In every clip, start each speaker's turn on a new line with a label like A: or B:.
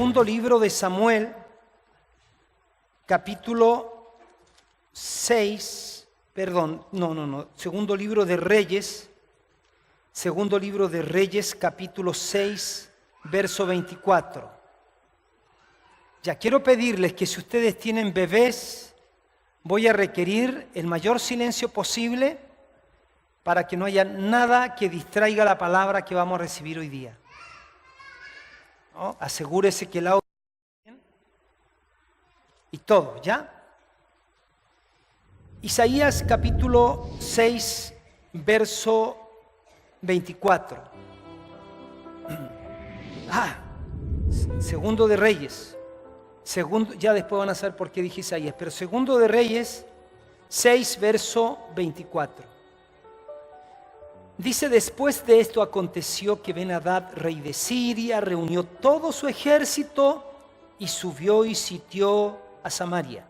A: segundo libro de Samuel, capítulo 6, segundo libro de Reyes, capítulo 6, verso 24. Ya quiero pedirles que si ustedes tienen bebés, voy a requerir el mayor silencio posible para que no haya nada que distraiga la palabra que vamos a recibir hoy día. ¿No? Asegúrese que el audio y todo, ¿ya? Isaías capítulo 6, verso 24. Segundo de Reyes. Ya después van a saber por qué dije Isaías, pero segundo de Reyes 6, verso 24. Dice: después de esto aconteció que Ben-Hadad, rey de Siria, reunió todo su ejército y subió y sitió a Samaria.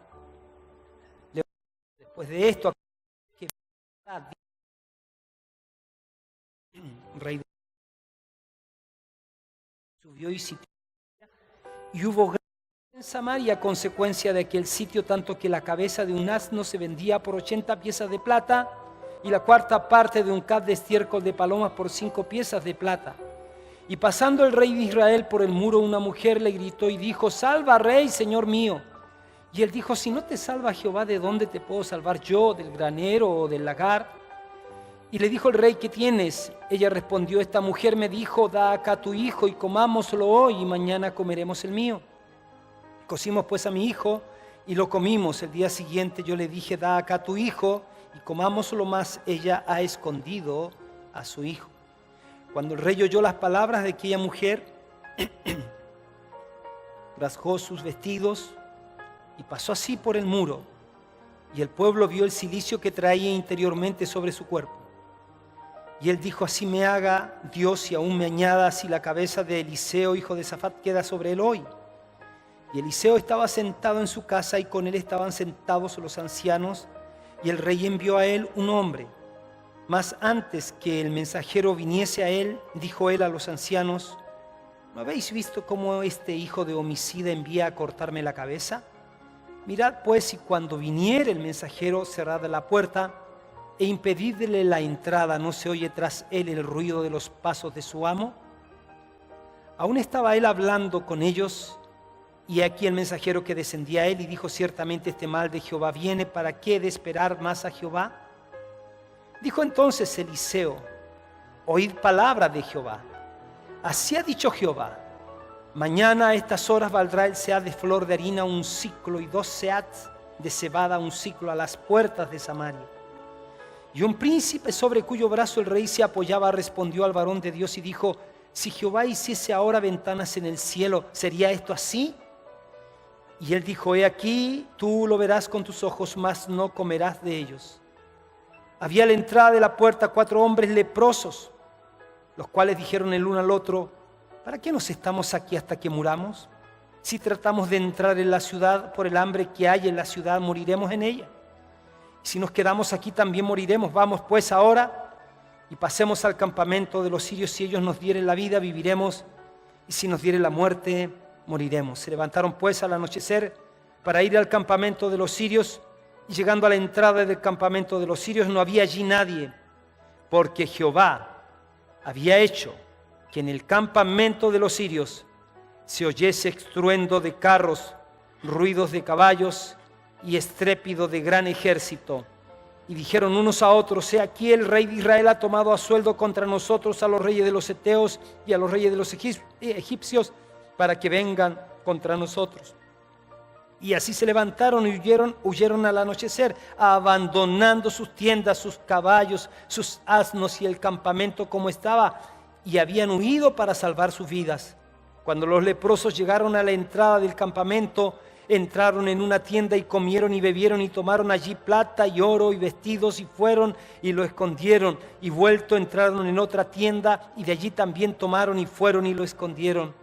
A: Después de esto aconteció que Ben-Hadad, rey de Siria, subió y sitió a Samaria, y hubo gran en Samaria a consecuencia de aquel sitio, tanto que la cabeza de un asno se vendía por 80 piezas de plata y la cuarta parte de un cad de estiércol de palomas por 5 piezas de plata. Y pasando el rey de Israel por el muro, una mujer le gritó y dijo: salva, rey, señor mío. Y él dijo: si no te salva Jehová, ¿de dónde te puedo salvar yo? ¿Del granero o del lagar? Y le dijo el rey: ¿qué tienes? Ella respondió: esta mujer me dijo: da acá tu hijo y comámoslo hoy y mañana comeremos el mío. Cocimos pues a mi hijo y lo comimos. El día siguiente yo le dije: da acá tu hijo y comámoslo, más ella ha escondido a su hijo. Cuando el rey oyó las palabras de aquella mujer, rasgó sus vestidos y pasó así por el muro, y el pueblo vio el cilicio que traía interiormente sobre su cuerpo. Y él dijo: así me haga Dios y aún me añada, si la cabeza de Eliseo, hijo de Safat, queda sobre él hoy. Y Eliseo estaba sentado en su casa, y con él estaban sentados los ancianos, y el rey envió a él un hombre. Mas antes que el mensajero viniese a él, dijo él a los ancianos: ¿no habéis visto cómo este hijo de homicida envía a cortarme la cabeza? Mirad pues, y cuando viniere el mensajero, cerrad la puerta e impedidle la entrada, ¿no se oye tras él el ruido de los pasos de su amo? Aún estaba él hablando con ellos, y aquí el mensajero que descendía a él, y dijo: ciertamente este mal de Jehová viene, ¿para qué de esperar más a Jehová? Dijo entonces Eliseo: oíd palabra de Jehová. Así ha dicho Jehová: mañana a estas horas valdrá el sead de flor de harina un siclo, y 2 seads de cebada un siclo a las puertas de Samaria. Y un príncipe sobre cuyo brazo el rey se apoyaba respondió al varón de Dios y dijo: si Jehová hiciese ahora ventanas en el cielo, ¿sería esto así? Y él dijo: he aquí, tú lo verás con tus ojos, mas no comerás de ellos. Había a la entrada de la puerta 4 hombres leprosos, los cuales dijeron el uno al otro: ¿para qué nos estamos aquí hasta que muramos? Si tratamos de entrar en la ciudad, por el hambre que hay en la ciudad, moriremos en ella. Y si nos quedamos aquí, también moriremos. Vamos pues ahora y pasemos al campamento de los sirios. Si ellos nos dieren la vida, viviremos, y si nos dieren la muerte, moriremos. Se levantaron pues al anochecer para ir al campamento de los sirios, y llegando a la entrada del campamento de los sirios no había allí nadie, porque Jehová había hecho que en el campamento de los sirios se oyese estruendo de carros, ruidos de caballos y estrépito de gran ejército. Y dijeron unos a otros: he aquí el rey de Israel ha tomado a sueldo contra nosotros a los reyes de los heteos y a los reyes de los egipcios, para que vengan contra nosotros. Y así se levantaron y huyeron al anochecer, abandonando sus tiendas, sus caballos, sus asnos y el campamento como estaba, y habían huido para salvar sus vidas. Cuando los leprosos llegaron a la entrada del campamento, entraron en una tienda y comieron y bebieron y tomaron allí plata y oro y vestidos, y fueron y lo escondieron, y vuelto entraron en otra tienda y de allí también tomaron y fueron y lo escondieron.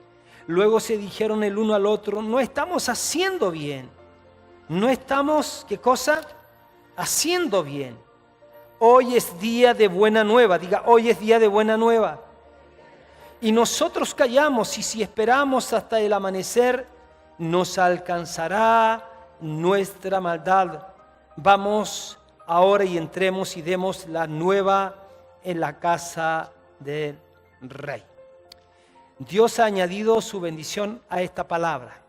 A: Luego se dijeron el uno al otro: no estamos haciendo bien. No estamos, ¿qué cosa? Haciendo bien. Hoy es día de buena nueva. Diga: hoy es día de buena nueva. y nosotros callamos, y si esperamos hasta el amanecer, nos alcanzará nuestra maldad. Vamos ahora y entremos y demos la nueva en la casa del Rey. Dios ha añadido su bendición a esta palabra.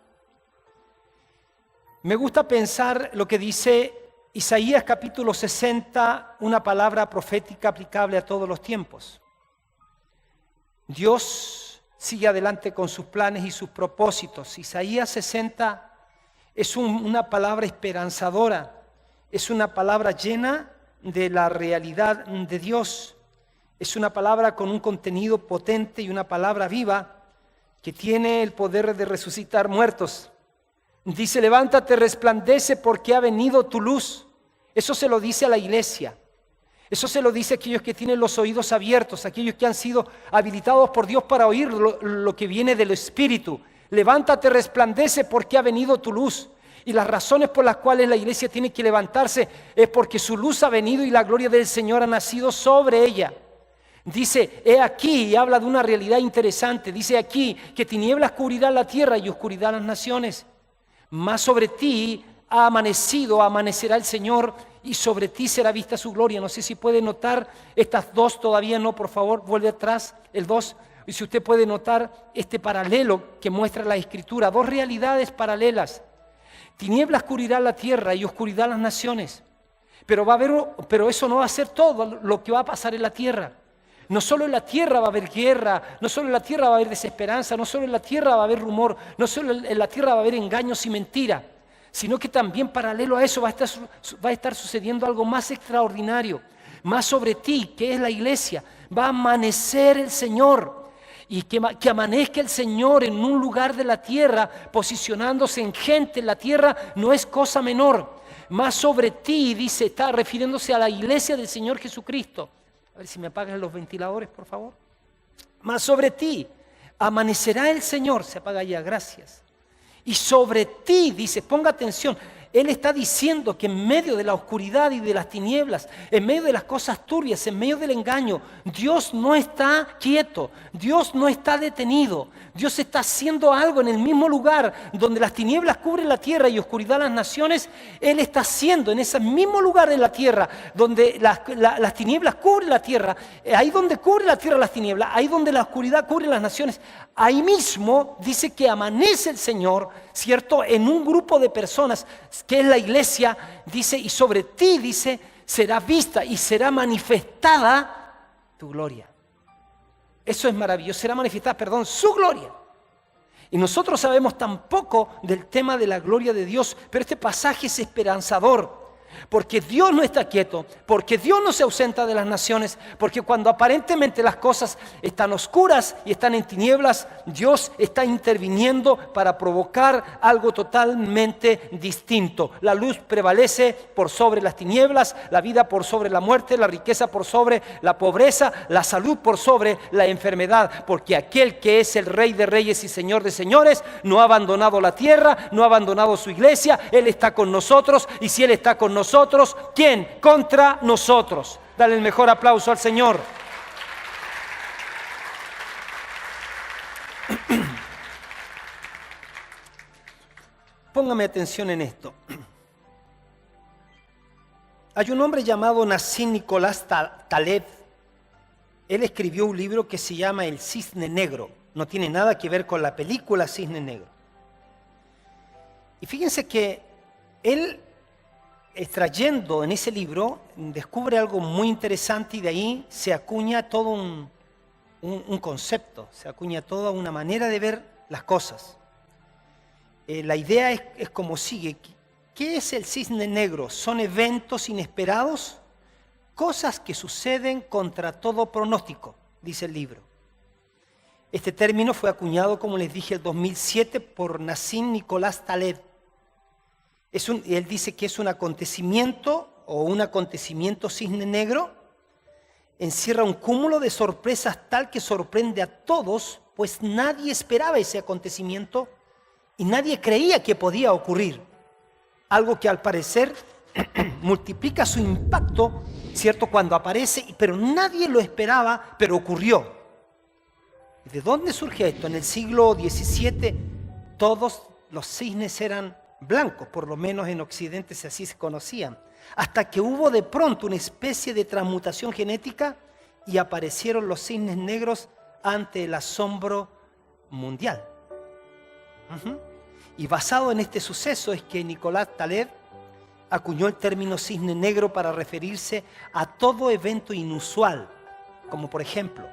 A: Me gusta pensar lo que dice Isaías capítulo 60, una palabra profética aplicable a todos los tiempos. Dios sigue adelante con sus planes y sus propósitos. Isaías 60 es una palabra esperanzadora, es una palabra llena de la realidad de Dios. Es una palabra con un contenido potente y una palabra viva que tiene el poder de resucitar muertos. Dice, levántate, resplandece porque ha venido tu luz. Eso se lo dice a la iglesia. Eso se lo dice a aquellos que tienen los oídos abiertos, aquellos que han sido habilitados por Dios para oír lo que viene del Espíritu. Levántate, resplandece porque ha venido tu luz. Y las razones por las cuales la iglesia tiene que levantarse es porque su luz ha venido y la gloria del Señor ha nacido sobre ella. Dice, he aquí, y habla de una realidad interesante. Dice aquí que tinieblas cubrirán la tierra y oscuridad las naciones. Mas sobre ti ha amanecido, amanecerá el Señor y sobre ti será vista su gloria. No sé si puede notar estas dos, todavía no, por favor, vuelve atrás, el 2. Y si usted puede notar este paralelo que muestra la Escritura, dos realidades paralelas. Tinieblas cubrirá la tierra y oscuridad las naciones. Pero eso no va a ser todo lo que va a pasar en la tierra. No solo en la tierra va a haber guerra, no solo en la tierra va a haber desesperanza, no solo en la tierra va a haber rumor, no solo en la tierra va a haber engaños y mentira, sino que también paralelo a eso va a estar sucediendo algo más extraordinario. Más sobre ti, que es la iglesia, va a amanecer el Señor. Y que amanezca el Señor en un lugar de la tierra, posicionándose en gente en la tierra, no es cosa menor. Más sobre ti, dice, está refiriéndose a la iglesia del Señor Jesucristo. A ver si me apagan los ventiladores, por favor. Más sobre ti amanecerá el Señor. Se apaga ya, gracias. Y sobre ti, dice, ponga atención. Él está diciendo que en medio de la oscuridad y de las tinieblas, en medio de las cosas turbias, en medio del engaño, Dios no está quieto, Dios no está detenido. Dios está haciendo algo en el mismo lugar donde las tinieblas cubren la tierra y oscuridad las naciones. Él está haciendo en ese mismo lugar en la tierra donde las tinieblas cubren la tierra, ahí donde cubre la tierra las tinieblas, ahí donde la oscuridad cubre las naciones. Ahí mismo dice que amanece el Señor, ¿cierto? En un grupo de personas que es la iglesia, dice, y sobre ti, dice, será vista y será manifestada tu gloria. Eso es maravilloso, será manifestada, su gloria. Y nosotros sabemos tan poco del tema de la gloria de Dios, pero este pasaje es esperanzador. Porque Dios no está quieto, porque Dios no se ausenta de las naciones, porque cuando aparentemente las cosas están oscuras y están en tinieblas, Dios está interviniendo para provocar algo totalmente distinto. La luz prevalece por sobre las tinieblas, la vida por sobre la muerte, la riqueza por sobre la pobreza, la salud por sobre la enfermedad, porque aquel que es el Rey de Reyes y Señor de Señores no ha abandonado la tierra, no ha abandonado su iglesia. Él está con nosotros, y si Él está con nosotros, ¿quién? Contra nosotros. Dale el mejor aplauso al Señor. Póngame atención en esto. Hay un hombre llamado Nassim Nicolás Taleb. Él escribió un libro que se llama El Cisne Negro. No tiene nada que ver con la película Cisne Negro. Y fíjense que él, extrayendo en ese libro, descubre algo muy interesante, y de ahí se acuña todo un concepto, se acuña toda una manera de ver las cosas. La idea es como sigue. ¿Qué es el cisne negro? Son eventos inesperados, cosas que suceden contra todo pronóstico, dice el libro. Este término fue acuñado, como les dije, en 2007 por Nassim Nicolás Taleb. Él dice que es un acontecimiento cisne negro, encierra un cúmulo de sorpresas tal que sorprende a todos, pues nadie esperaba ese acontecimiento y nadie creía que podía ocurrir. Algo que al parecer multiplica su impacto, ¿cierto?, cuando aparece, pero nadie lo esperaba, pero ocurrió. ¿De dónde surge esto? En el siglo XVII todos los cisnes eran blancos, por lo menos en Occidente así se conocían, hasta que hubo de pronto una especie de transmutación genética y aparecieron los cisnes negros ante el asombro mundial. Y basado en este suceso es que Nicolás Taleb acuñó el término cisne negro para referirse a todo evento inusual, como por ejemplo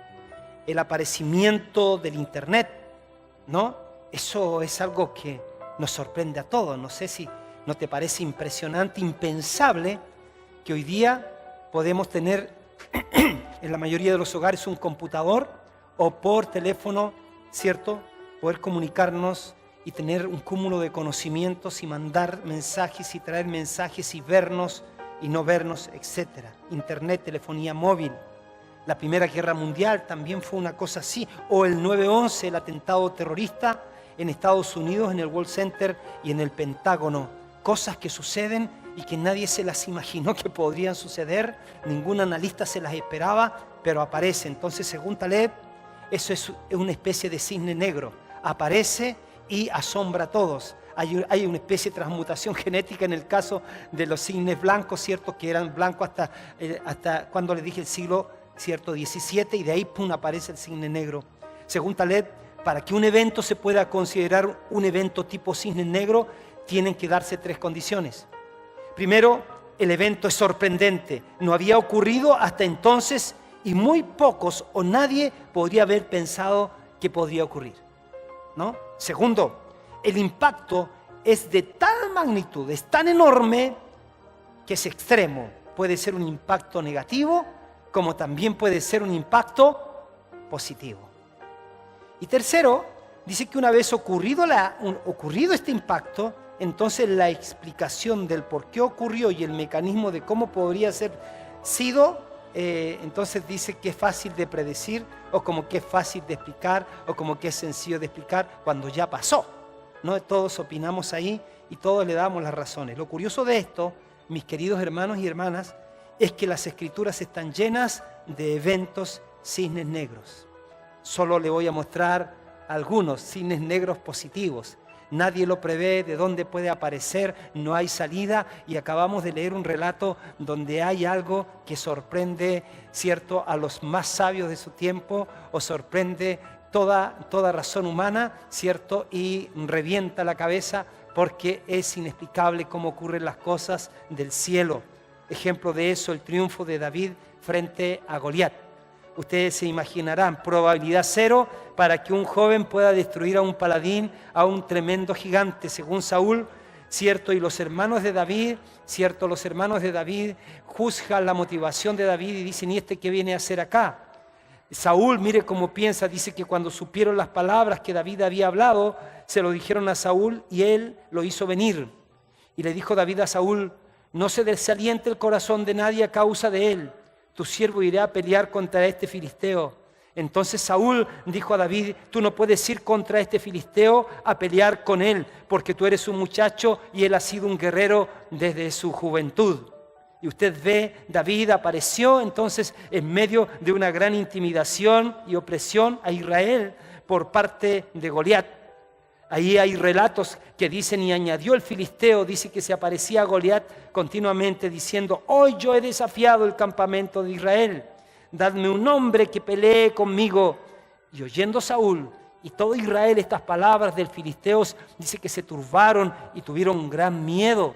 A: el aparecimiento del Internet, ¿no? Eso es algo que nos sorprende a todos. No sé si no te parece impresionante, impensable, que hoy día podemos tener en la mayoría de los hogares un computador o por teléfono, ¿cierto? Poder comunicarnos y tener un cúmulo de conocimientos y mandar mensajes y traer mensajes y vernos y no vernos, etc. Internet, telefonía móvil. La Primera Guerra Mundial también fue una cosa así. O el 9/11, el atentado terrorista en Estados Unidos, en el World Center y en el Pentágono. Cosas que suceden y que nadie se las imaginó que podrían suceder. Ningún analista se las esperaba, pero aparece. Entonces, según Taleb, eso es una especie de cisne negro. Aparece y asombra a todos. Hay una especie de transmutación genética en el caso de los cisnes blancos, ¿cierto? Que eran blancos hasta cuando les dije el siglo, ¿cierto? 17, y de ahí pum, aparece el cisne negro. Según Taleb, para que un evento se pueda considerar un evento tipo cisne negro, tienen que darse 3 condiciones. Primero, el evento es sorprendente, no había ocurrido hasta entonces y muy pocos o nadie podría haber pensado que podría ocurrir, ¿no? Segundo, el impacto es de tal magnitud, es tan enorme que es extremo. Puede ser un impacto negativo como también puede ser un impacto positivo. Y tercero, dice que una vez ocurrido este impacto, entonces la explicación del por qué ocurrió y el mecanismo de cómo podría ser sido, entonces dice que es fácil de predecir, o como que es fácil de explicar, o como que es sencillo de explicar cuando ya pasó, ¿no? Todos opinamos ahí y todos le damos las razones. Lo curioso de esto, mis queridos hermanos y hermanas, es que las Escrituras están llenas de eventos cisnes negros. Solo le voy a mostrar algunos cisnes negros positivos. Nadie lo prevé, de dónde puede aparecer, no hay salida, y acabamos de leer un relato donde hay algo que sorprende, ¿cierto?, a los más sabios de su tiempo, o sorprende toda razón humana, ¿cierto?, y revienta la cabeza porque es inexplicable cómo ocurren las cosas del cielo. Ejemplo de eso, el triunfo de David frente a Goliat. Ustedes se imaginarán, probabilidad 0 para que un joven pueda destruir a un paladín, a un tremendo gigante, según Saúl, ¿cierto? Y los hermanos de David, ¿cierto? Los hermanos de David juzgan la motivación de David y dicen, ¿y este qué viene a hacer acá? Saúl, mire cómo piensa, dice que cuando supieron las palabras que David había hablado, se lo dijeron a Saúl y él lo hizo venir. Y le dijo David a Saúl, no se desaliente el corazón de nadie a causa de él. Tu siervo irá a pelear contra este filisteo. Entonces Saúl dijo a David, tú no puedes ir contra este filisteo a pelear con él, porque tú eres un muchacho y él ha sido un guerrero desde su juventud. Y usted ve, David apareció entonces en medio de una gran intimidación y opresión a Israel por parte de Goliat. Ahí hay relatos que dicen, y añadió el filisteo, dice que se aparecía a Goliat continuamente diciendo, hoy yo he desafiado el campamento de Israel, dadme un hombre que pelee conmigo. Y oyendo Saúl y todo Israel estas palabras del filisteo, dice que se turbaron y tuvieron un gran miedo.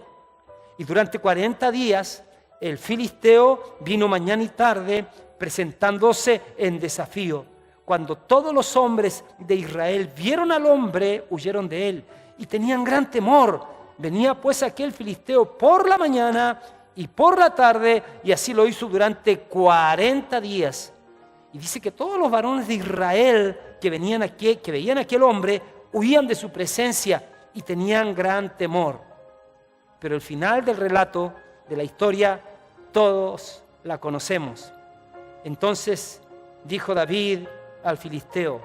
A: Y durante 40 días el filisteo vino mañana y tarde presentándose en desafío. Cuando todos los hombres de Israel vieron al hombre, huyeron de él y tenían gran temor. Venía pues aquel filisteo por la mañana y por la tarde, y así lo hizo durante 40 días. Y dice que todos los varones de Israel que veían a aquel hombre, huían de su presencia y tenían gran temor. Pero el final del relato, de la historia, todos la conocemos. Entonces dijo David al filisteo,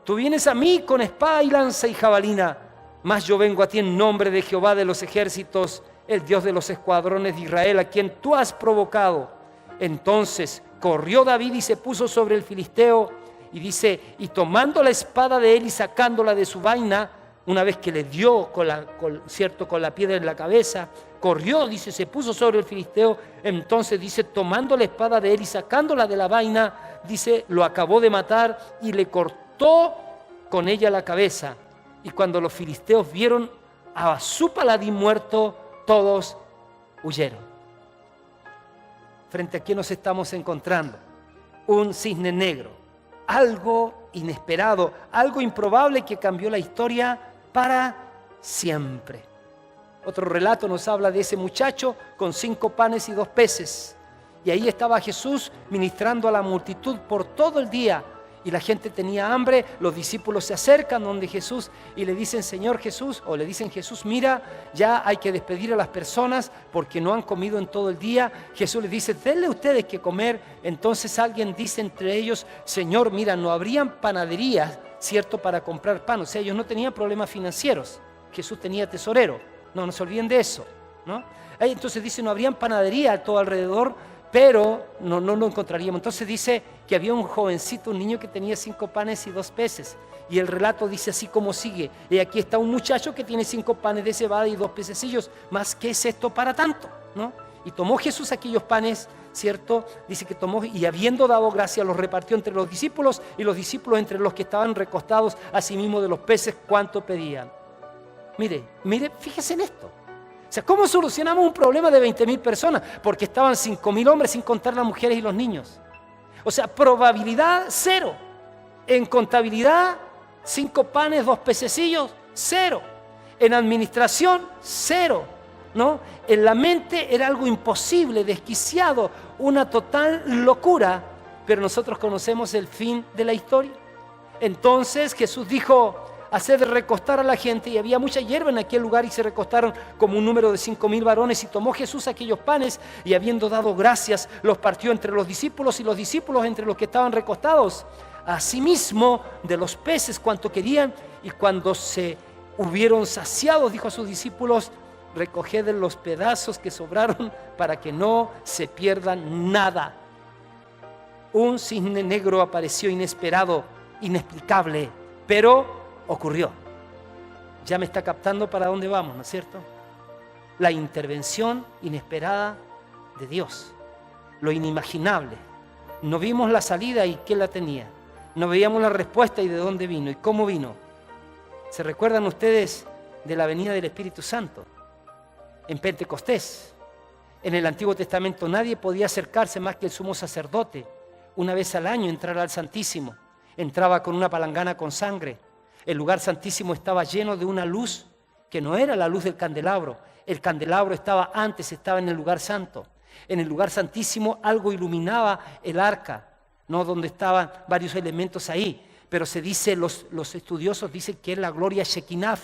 A: tú vienes a mí con espada y lanza y jabalina, mas yo vengo a ti en nombre de Jehová de los ejércitos, el Dios de los escuadrones de Israel, a quien tú has provocado. Entonces corrió David y se puso sobre el filisteo y dice, y tomando la espada de él y sacándola de su vaina, una vez que le dio con la piedra en la cabeza, corrió, dice, se puso sobre el filisteo. Entonces dice, tomando la espada de él y sacándola de la vaina, dice, lo acabó de matar y le cortó con ella la cabeza. Y cuando los filisteos vieron a su paladín muerto, todos huyeron. ¿Frente a qué nos estamos encontrando? Un cisne negro, algo inesperado, algo improbable que cambió la historia para siempre. Otro relato nos habla de ese muchacho con 5 panes y 2 peces. Y ahí estaba Jesús ministrando a la multitud por todo el día. Y la gente tenía hambre, los discípulos se acercan donde Jesús y le dicen, Señor Jesús, o le dicen, Jesús, mira, ya hay que despedir a las personas porque no han comido en todo el día. Jesús les dice, denle ustedes que comer. Entonces alguien dice entre ellos, Señor, mira, no habrían panaderías, ¿cierto?, para comprar pan. O sea, ellos no tenían problemas financieros. Jesús tenía tesorero. No se olviden de eso, ¿no? Entonces dice, no habrían panadería a todo alrededor, pero no lo encontraríamos. Entonces dice que había un jovencito, un niño que tenía 5 panes y 2 peces. Y el relato dice así como sigue. Y aquí está un muchacho que tiene 5 panes de cebada y 2 pececillos. ¿Más qué es esto para tanto?, ¿no? Y tomó Jesús aquellos panes, ¿cierto? Dice que tomó y habiendo dado gracias los repartió entre los discípulos y los discípulos entre los que estaban recostados, asimismo de los peces cuánto pedían. Mire, fíjese en esto. O sea, ¿cómo solucionamos un problema de 20.000 personas? Porque estaban 5.000 hombres sin contar las mujeres y los niños. O sea, probabilidad 0. En contabilidad, 5 panes, 2 pececillos, 0. En administración, 0. ¿No? En la mente era algo imposible, desquiciado, una total locura. Pero nosotros conocemos el fin de la historia. Entonces Jesús dijo, haced recostar a la gente, y había mucha hierba en aquel lugar y se recostaron como un número de 5.000 varones. Y tomó Jesús aquellos panes y habiendo dado gracias los partió entre los discípulos y los discípulos entre los que estaban recostados. Asimismo de los peces cuanto querían, y cuando se hubieron saciados dijo a sus discípulos, recoged los pedazos que sobraron para que no se pierdan nada. Un cisne negro apareció inesperado, inexplicable, pero ocurrió. Ya me está captando para dónde vamos, ¿no es cierto? La intervención inesperada de Dios, lo inimaginable. No vimos la salida y quién la tenía. No veíamos la respuesta y de dónde vino y cómo vino. ¿Se recuerdan ustedes de la venida del Espíritu Santo? En Pentecostés, en el Antiguo Testamento, nadie podía acercarse más que el sumo sacerdote. Una vez al año entrara al Santísimo. Entraba con una palangana con sangre. El lugar santísimo estaba lleno de una luz que no era la luz del candelabro. El candelabro estaba antes, estaba en el lugar santo. En el lugar santísimo algo iluminaba el arca, ¿no?, donde estaban varios elementos ahí. Pero se dice, los estudiosos dicen que es la gloria Shekinah,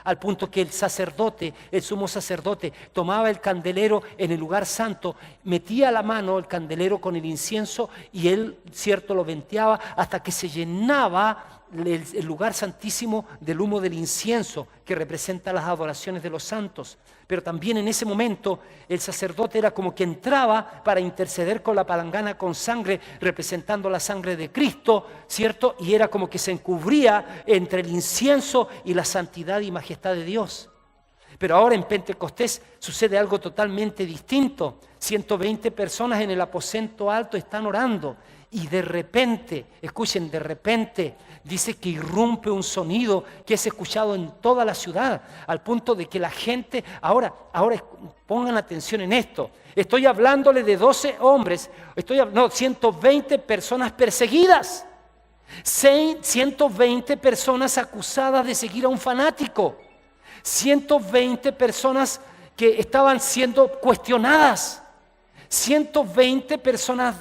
A: al punto que el sacerdote, el sumo sacerdote, tomaba el candelero en el lugar santo, metía la mano el candelero con el incienso y él, cierto, lo venteaba hasta que se llenaba el lugar santísimo del humo del incienso que representa las adoraciones de los santos. Pero también en ese momento el sacerdote era como que entraba para interceder con la palangana con sangre, representando la sangre de Cristo, ¿cierto? Y era como que se encubría entre el incienso y la santidad y majestad de Dios. Pero ahora en Pentecostés sucede algo totalmente distinto. 120 personas en el aposento alto están orando. Y de repente, escuchen, de repente dice que irrumpe un sonido que es escuchado en toda la ciudad, al punto de que la gente, ahora pongan atención en esto, estoy hablándole de 12 hombres, 120 personas perseguidas, 120 personas acusadas de seguir a un fanático, 120 personas que estaban siendo cuestionadas, 120 personas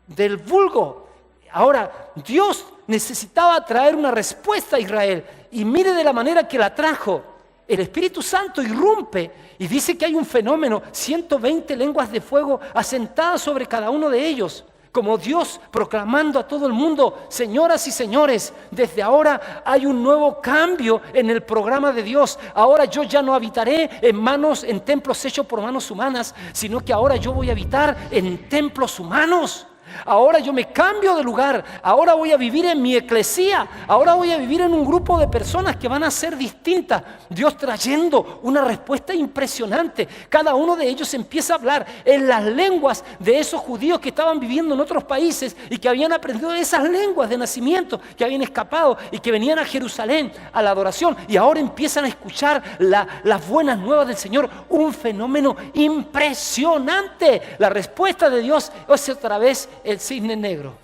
A: del vulgo. Ahora, Dios necesitaba traer una respuesta a Israel y mire de la manera que la trajo. El Espíritu Santo irrumpe y dice que hay un fenómeno, 120 lenguas de fuego asentadas sobre cada uno de ellos, como Dios proclamando a todo el mundo, señoras y señores, desde ahora hay un nuevo cambio en el programa de Dios. Ahora yo ya no habitaré en templos hechos por manos humanas, sino que ahora yo voy a habitar en templos humanos. Ahora yo me cambio de lugar. Ahora voy a vivir en mi eclesía. Ahora voy a vivir en un grupo de personas que van a ser distintas. Dios trayendo una respuesta impresionante. Cada uno de ellos empieza a hablar en las lenguas de esos judíos que estaban viviendo en otros países y que habían aprendido esas lenguas de nacimiento, que habían escapado y que venían a Jerusalén a la adoración. Y ahora empiezan a escuchar las buenas nuevas del Señor. Un fenómeno impresionante. La respuesta de Dios es otra vez el cisne negro.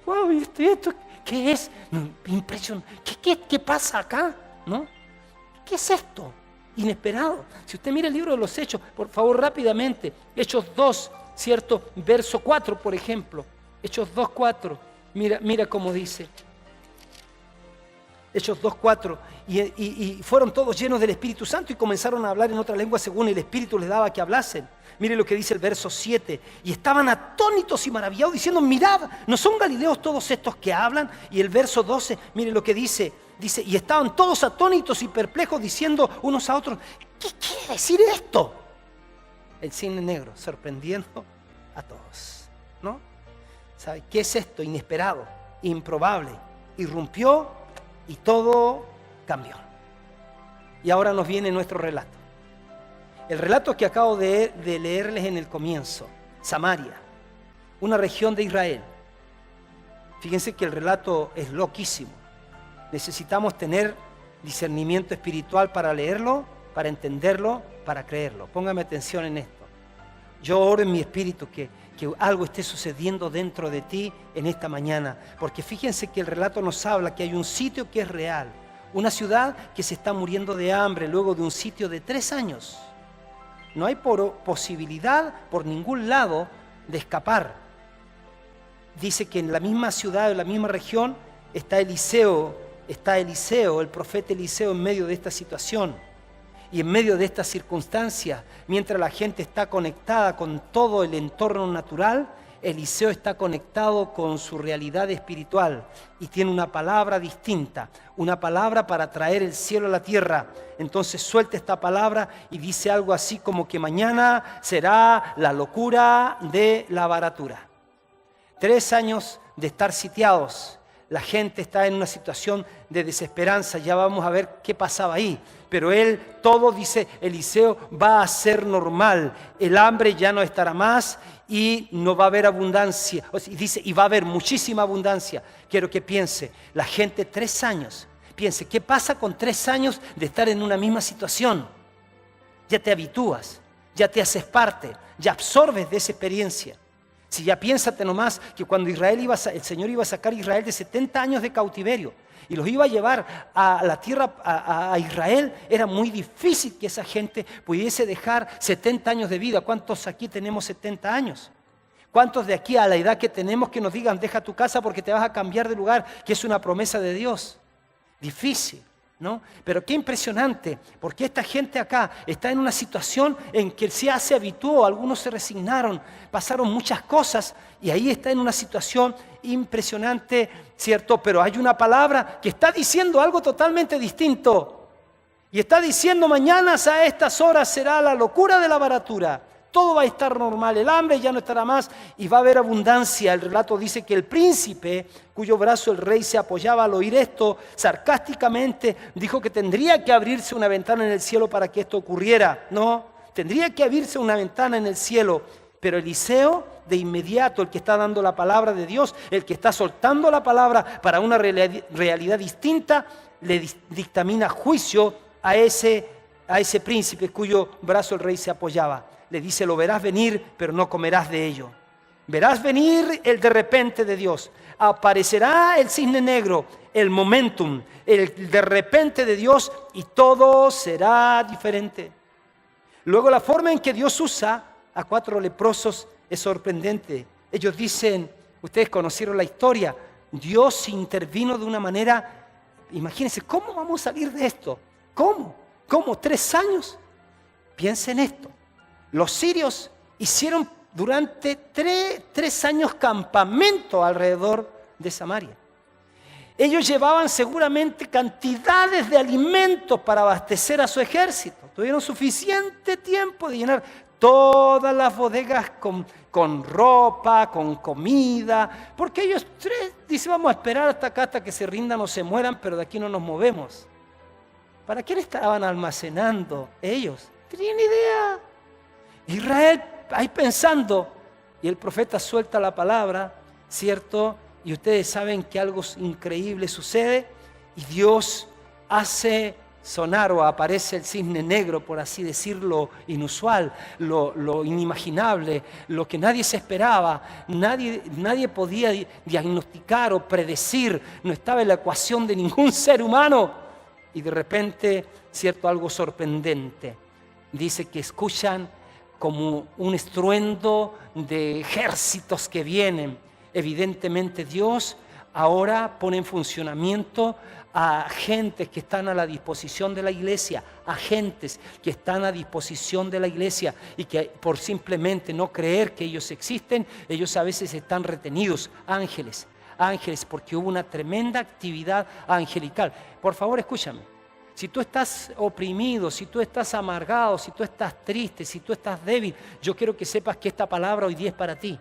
A: Wow, ¿esto qué es? Impresionante. ¿Qué pasa acá? ¿No? ¿Qué es esto? Inesperado. Si usted mira el libro de los Hechos, por favor, rápidamente. Hechos 2, ¿cierto? Verso 4, por ejemplo. Hechos 2:4. Mira cómo dice. Hechos 2:4. Y fueron todos llenos del Espíritu Santo y comenzaron a hablar en otra lengua según el Espíritu les daba que hablasen. Mire lo que dice el verso 7. Y estaban atónitos y maravillados diciendo, mirad, ¿no son galileos todos estos que hablan? Y el verso 12, mire lo que dice. Dice, y estaban todos atónitos y perplejos diciendo unos a otros, ¿qué quiere decir esto? El cisne negro sorprendiendo a todos, ¿no? ¿Sabe qué es esto? Inesperado, improbable. Irrumpió y todo cambió. Y ahora nos viene nuestro relato. El relato que acabo de leerles en el comienzo. Samaria, una región de Israel. Fíjense que el relato es loquísimo. Necesitamos tener discernimiento espiritual para leerlo, para entenderlo, para creerlo. Póngame atención en esto. Yo oro en mi espíritu que algo esté sucediendo dentro de ti en esta mañana. Porque fíjense que el relato nos habla que hay un sitio que es real. Una ciudad que se está muriendo de hambre luego de un sitio de 3 años. No hay posibilidad por ningún lado de escapar. Dice que en la misma ciudad, en la misma región, está Eliseo, el profeta Eliseo en medio de esta situación. Y en medio de esta circunstancia, mientras la gente está conectada con todo el entorno natural, Eliseo está conectado con su realidad espiritual y tiene una palabra distinta, una palabra para traer el cielo a la tierra. Entonces suelta esta palabra y dice algo así como que mañana será la locura de la baratura. 3 años de estar sitiados. La gente está en una situación de desesperanza. Ya vamos a ver qué pasaba ahí. Pero todo dice Eliseo, va a ser normal. El hambre ya no estará más y no va a haber abundancia. Dice, y va a haber muchísima abundancia. Quiero que piense, la gente 3 años. Piense, ¿qué pasa con 3 años de estar en una misma situación? Ya te habitúas, ya te haces parte, ya absorbes de esa experiencia. Si ya piénsate nomás que cuando el Señor iba a sacar a Israel de 70 años de cautiverio y los iba a llevar a la tierra, a Israel, era muy difícil que esa gente pudiese dejar 70 años de vida. ¿Cuántos aquí tenemos 70 años? ¿Cuántos de aquí a la edad que tenemos que nos digan, deja tu casa porque te vas a cambiar de lugar, que es una promesa de Dios? Difícil, ¿no? Pero qué impresionante, porque esta gente acá está en una situación en que ya se habituó, algunos se resignaron, pasaron muchas cosas y ahí está en una situación impresionante, ¿cierto? Pero hay una palabra que está diciendo algo totalmente distinto y está diciendo mañana a estas horas será la locura de la baratura. Todo va a estar normal, el hambre ya no estará más y va a haber abundancia. El relato dice que el príncipe, cuyo brazo el rey se apoyaba al oír esto, sarcásticamente dijo que tendría que abrirse una ventana en el cielo para que esto ocurriera. No, tendría que abrirse una ventana en el cielo. Pero Eliseo, de inmediato, el que está dando la palabra de Dios, el que está soltando la palabra para una realidad distinta, le dictamina juicio a ese príncipe cuyo brazo el rey se apoyaba. Le dice, lo verás venir, pero no comerás de ello. Verás venir el de repente de Dios. Aparecerá el cisne negro, el momentum, el de repente de Dios y todo será diferente. Luego la forma en que Dios usa a 4 leprosos es sorprendente. Ellos dicen, ustedes conocieron la historia, Dios intervino de una manera, imagínense, ¿cómo vamos a salir de esto? ¿Cómo? 3 años. Piensen esto. Los sirios hicieron durante 3 años campamento alrededor de Samaria. Ellos llevaban seguramente cantidades de alimentos para abastecer a su ejército. Tuvieron suficiente tiempo de llenar todas las bodegas con ropa, con comida, porque ellos dicen, vamos a esperar hasta acá, hasta que se rindan o se mueran, pero de aquí no nos movemos. ¿Para quién estaban almacenando ellos? ¿Tenían idea? Israel ahí pensando, y el profeta suelta la palabra, ¿cierto? Y ustedes saben que algo increíble sucede y Dios hace sonar o aparece el cisne negro, por así decirlo, inusual, lo inimaginable, lo que nadie se esperaba, nadie podía diagnosticar o predecir, no estaba en la ecuación de ningún ser humano. Y de repente, cierto, algo sorprendente. Dice que escuchan como un estruendo de ejércitos que vienen. Evidentemente Dios ahora pone en funcionamiento a agentes que están a la disposición de la iglesia, agentes que están a disposición de la iglesia y que por simplemente no creer que ellos existen, ellos a veces están retenidos. Ángeles, porque hubo una tremenda actividad angelical. Por favor, escúchame. Si tú estás oprimido, si tú estás amargado, si tú estás triste, si tú estás débil, yo quiero que sepas que esta palabra hoy día es para ti.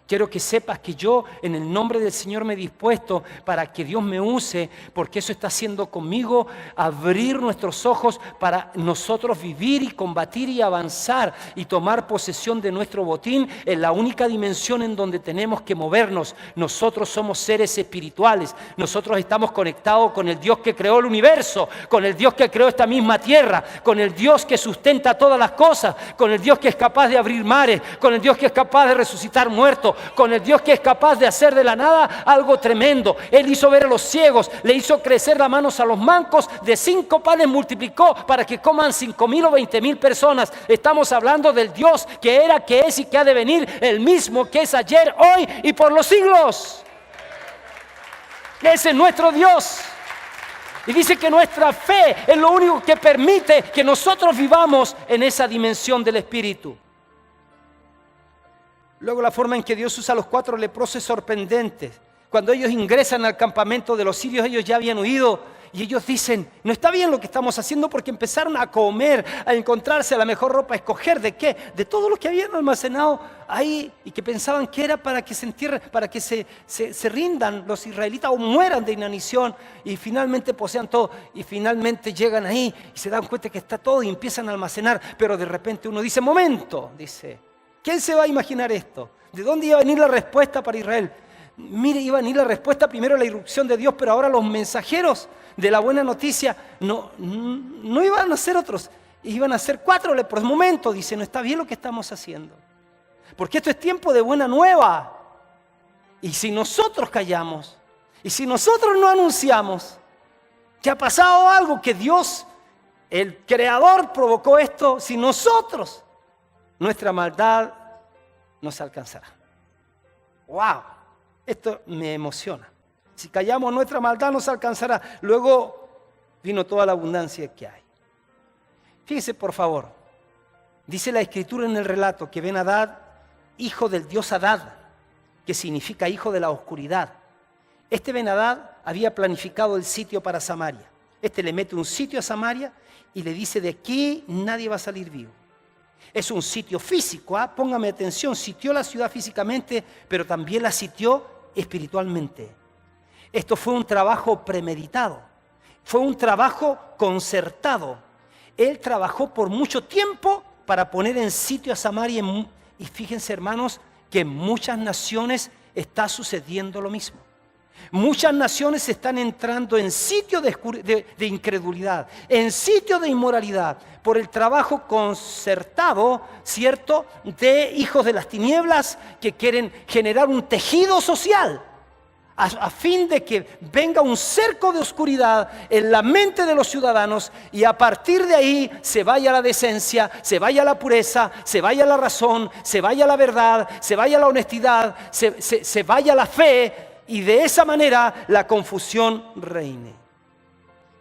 A: Quiero que sepas que yo en el nombre del Señor me he dispuesto para que Dios me use, porque eso está haciendo conmigo, abrir nuestros ojos para nosotros vivir y combatir y avanzar y tomar posesión de nuestro botín en la única dimensión en donde tenemos que movernos. Nosotros somos seres espirituales, nosotros estamos conectados con el Dios que creó el universo, con el Dios que creó esta misma tierra, con el Dios que sustenta todas las cosas, con el Dios que es capaz de abrir mares, con el Dios que es capaz de resucitar muertos, con el Dios que es capaz de hacer de la nada algo tremendo. Él hizo ver a los ciegos, le hizo crecer las manos a los mancos, de 5 panes multiplicó para que coman 5,000 o 20,000 personas. Estamos hablando del Dios que era, que es y que ha de venir, el mismo que es ayer, hoy y por los siglos. Ese es nuestro Dios. Y dice que nuestra fe es lo único que permite que nosotros vivamos en esa dimensión del Espíritu. Luego la forma en que Dios usa a los 4 leprosos es sorprendente. Cuando ellos ingresan al campamento de los sirios, ellos ya habían huido y ellos dicen, no está bien lo que estamos haciendo, porque empezaron a comer, a encontrarse la mejor ropa, a escoger de qué, de todo lo que habían almacenado ahí y que pensaban que era para que se entierren, para que se rindan los israelitas o mueran de inanición y finalmente posean todo. Y finalmente llegan ahí y se dan cuenta que está todo y empiezan a almacenar, pero de repente uno dice, momento, dice, ¿quién se va a imaginar esto? ¿De dónde iba a venir la respuesta para Israel? Mire, iba a venir la respuesta primero a la irrupción de Dios, pero ahora los mensajeros de la buena noticia no iban a ser otros, iban a ser 4 leprosos. Momento, dice, no está bien lo que estamos haciendo, porque esto es tiempo de buena nueva. Y si nosotros callamos, y si nosotros no anunciamos que ha pasado algo, que Dios, el Creador, provocó esto, si nosotros, nuestra maldad nos alcanzará. ¡Wow! Esto me emociona. Si callamos, nuestra maldad nos alcanzará. Luego vino toda la abundancia que hay. Fíjese, por favor. Dice la Escritura en el relato que Ben-Hadad, hijo del dios Hadad, que significa hijo de la oscuridad. Este Ben-Hadad había planificado el sitio para Samaria. Este le mete un sitio a Samaria y le dice, de aquí nadie va a salir vivo. Es un sitio físico, póngame atención, sitió la ciudad físicamente, pero también la sitió espiritualmente. Esto fue un trabajo premeditado, fue un trabajo concertado. Él trabajó por mucho tiempo para poner en sitio a Samaria. Y fíjense, hermanos, que en muchas naciones está sucediendo lo mismo. Muchas naciones están entrando en sitios de incredulidad, en sitios de inmoralidad, por el trabajo concertado, ¿cierto?, de hijos de las tinieblas que quieren generar un tejido social a fin de que venga un cerco de oscuridad en la mente de los ciudadanos y a partir de ahí se vaya la decencia, se vaya la pureza, se vaya la razón, se vaya la verdad, se vaya la honestidad, se vaya la fe. Y de esa manera la confusión reine.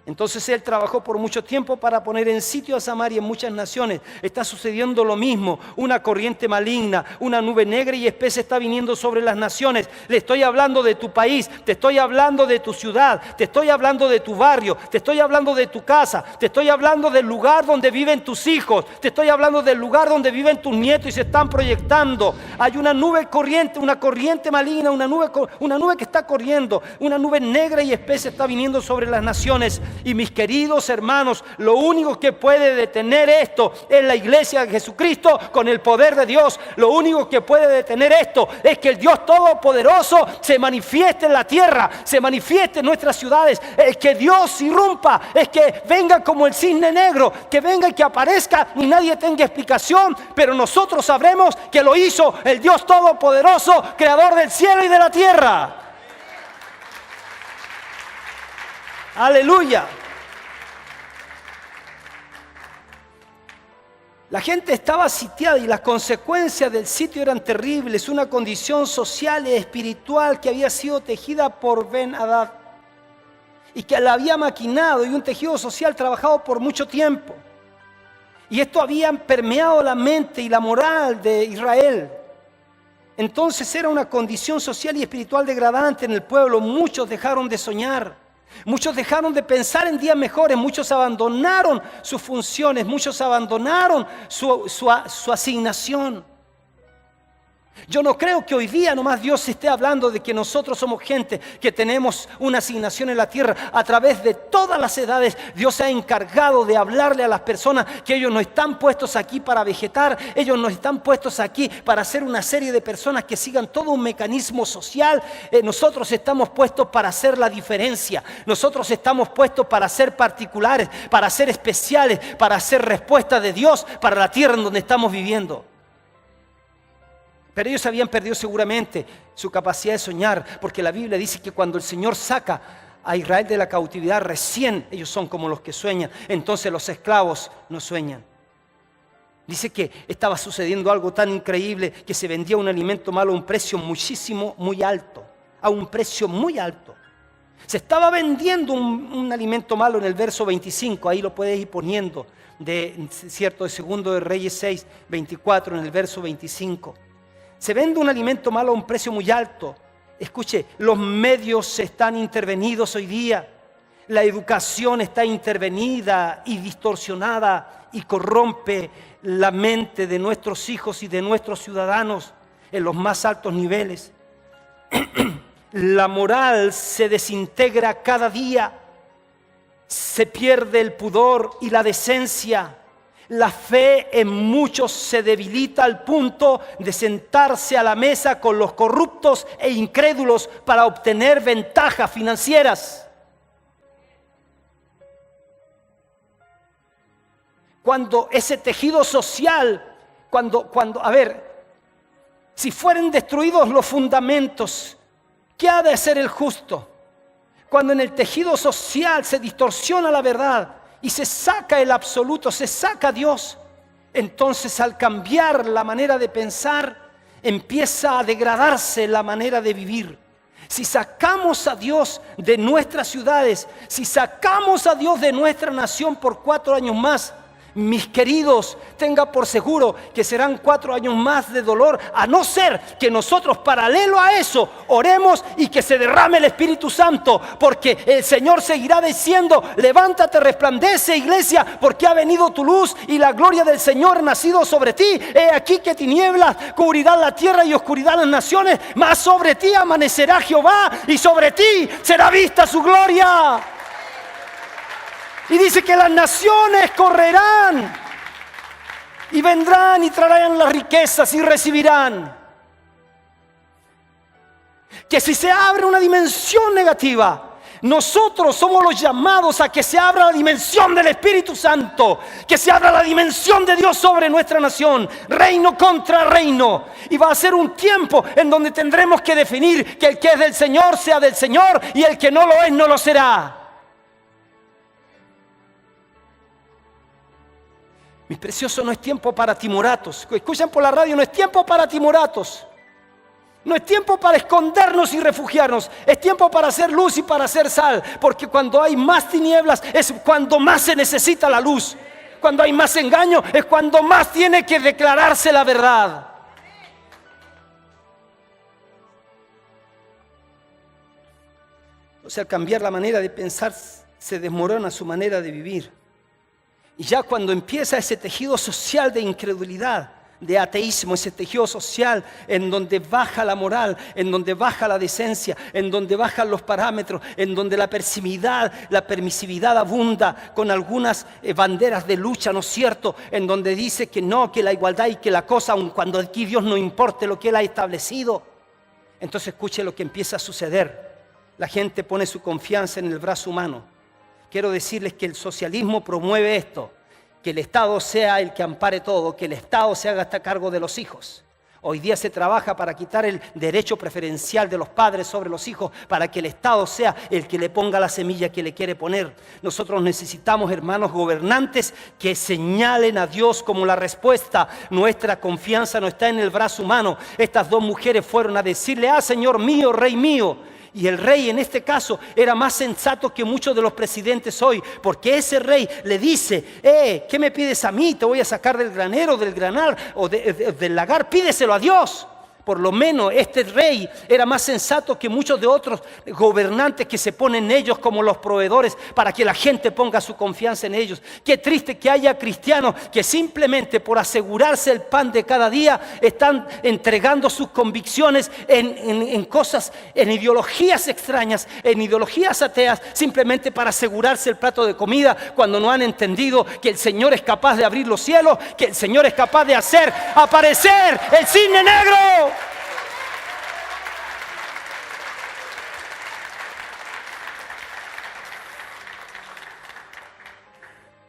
A: Entonces él trabajó por mucho tiempo para poner en sitio a Samaria en muchas naciones. Está sucediendo lo mismo. Una corriente maligna, una nube negra y espesa está viniendo sobre las naciones. Le estoy hablando de tu país, te estoy hablando de tu ciudad, te estoy hablando de tu barrio, te estoy hablando de tu casa, te estoy hablando del lugar donde viven tus hijos, te estoy hablando del lugar donde viven tus nietos y se están proyectando. Hay una nube corriente, una corriente maligna, una nube que está corriendo, una nube negra y espesa está viniendo sobre las naciones. Y mis queridos hermanos, lo único que puede detener esto es la iglesia de Jesucristo con el poder de Dios. Lo único que puede detener esto es que el Dios Todopoderoso se manifieste en la tierra, se manifieste en nuestras ciudades, es que Dios irrumpa, es que venga como el cisne negro, que venga y que aparezca y nadie tenga explicación, pero nosotros sabremos que lo hizo el Dios Todopoderoso, creador del cielo y de la tierra. Aleluya. La gente estaba sitiada y las consecuencias del sitio eran terribles. Una condición social y espiritual que había sido tejida por Ben-Hadad y que la había maquinado, y un tejido social trabajado por mucho tiempo. Y esto había permeado la mente y la moral de Israel. Entonces era una condición social y espiritual degradante en el pueblo. Muchos dejaron de soñar. Muchos dejaron de pensar en días mejores, muchos abandonaron sus funciones, muchos abandonaron su asignación. Yo no creo que hoy día nomás Dios esté hablando de que nosotros somos gente que tenemos una asignación en la tierra. A través de todas las edades Dios se ha encargado de hablarle a las personas que ellos no están puestos aquí para vegetar, ellos no están puestos aquí para ser una serie de personas que sigan todo un mecanismo social. Nosotros estamos puestos para hacer la diferencia, nosotros estamos puestos para ser particulares, para ser especiales, para hacer respuesta de Dios para la tierra en donde estamos viviendo. Pero ellos habían perdido seguramente su capacidad de soñar, porque la Biblia dice que cuando el Señor saca a Israel de la cautividad, recién ellos son como los que sueñan. Entonces los esclavos no sueñan. Dice que estaba sucediendo algo tan increíble que se vendía un alimento malo a un precio muy alto, a un precio muy alto. Se estaba vendiendo un alimento malo en el verso 25, ahí lo puedes ir poniendo, de 2 de Reyes 6, 24, en el verso 25. Se vende un alimento malo a un precio muy alto. Escuche, los medios están intervenidos hoy día. La educación está intervenida y distorsionada y corrompe la mente de nuestros hijos y de nuestros ciudadanos en los más altos niveles. La moral se desintegra cada día. Se pierde el pudor y la decencia. La fe en muchos se debilita al punto de sentarse a la mesa con los corruptos e incrédulos para obtener ventajas financieras. Cuando ese tejido social, si fueren destruidos los fundamentos, ¿qué ha de hacer el justo? Cuando en el tejido social se distorsiona la verdad y se saca el absoluto, se saca a Dios, entonces al cambiar la manera de pensar, empieza a degradarse la manera de vivir. Si sacamos a Dios de nuestras ciudades, si sacamos a Dios de nuestra nación por 4 años más, mis queridos, tenga por seguro que serán 4 años más de dolor, a no ser que nosotros paralelo a eso oremos y que se derrame el Espíritu Santo, porque el Señor seguirá diciendo: levántate, resplandece, iglesia, porque ha venido tu luz y la gloria del Señor ha nacido sobre ti. He aquí que tinieblas cubrirán la tierra y oscuridad las naciones, mas sobre ti amanecerá Jehová y sobre ti será vista su gloria. Y dice que las naciones correrán y vendrán y traerán las riquezas y recibirán. Que si se abre una dimensión negativa, nosotros somos los llamados a que se abra la dimensión del Espíritu Santo, que se abra la dimensión de Dios sobre nuestra nación, reino contra reino. Y va a ser un tiempo en donde tendremos que definir que el que es del Señor sea del Señor y el que no lo es no lo será. Mis preciosos, no es tiempo para timoratos. Escuchan por la radio, no es tiempo para timoratos. No es tiempo para escondernos y refugiarnos. Es tiempo para hacer luz y para hacer sal. Porque cuando hay más tinieblas es cuando más se necesita la luz. Cuando hay más engaño es cuando más tiene que declararse la verdad. O sea, al cambiar la manera de pensar se desmorona su manera de vivir. Y ya cuando empieza ese tejido social de incredulidad, de ateísmo, ese tejido social en donde baja la moral, en donde baja la decencia, en donde bajan los parámetros, en donde la permisividad abunda con algunas banderas de lucha, ¿no es cierto? En donde dice que no, que la igualdad y que la cosa, aun cuando aquí Dios no importe lo que Él ha establecido. Entonces escuche lo que empieza a suceder. La gente pone su confianza en el brazo humano. Quiero decirles que el socialismo promueve esto. Que el Estado sea el que ampare todo, que el Estado se haga hasta cargo de los hijos. Hoy día se trabaja para quitar el derecho preferencial de los padres sobre los hijos, para que el Estado sea el que le ponga la semilla que le quiere poner. Nosotros necesitamos, hermanos gobernantes, que señalen a Dios como la respuesta. Nuestra confianza no está en el brazo humano. Estas dos mujeres fueron a decirle: ah, Señor mío, Rey mío. Y el rey en este caso era más sensato que muchos de los presidentes hoy, porque ese rey le dice: ¿qué me pides a mí? Te voy a sacar del granero, del granal o del lagar, pídeselo a Dios. Por lo menos este rey era más sensato que muchos de otros gobernantes que se ponen ellos como los proveedores para que la gente ponga su confianza en ellos. Qué triste que haya cristianos que simplemente por asegurarse el pan de cada día están entregando sus convicciones en cosas, en ideologías extrañas, en ideologías ateas, simplemente para asegurarse el plato de comida, cuando no han entendido que el Señor es capaz de abrir los cielos, que el Señor es capaz de hacer aparecer el cisne negro.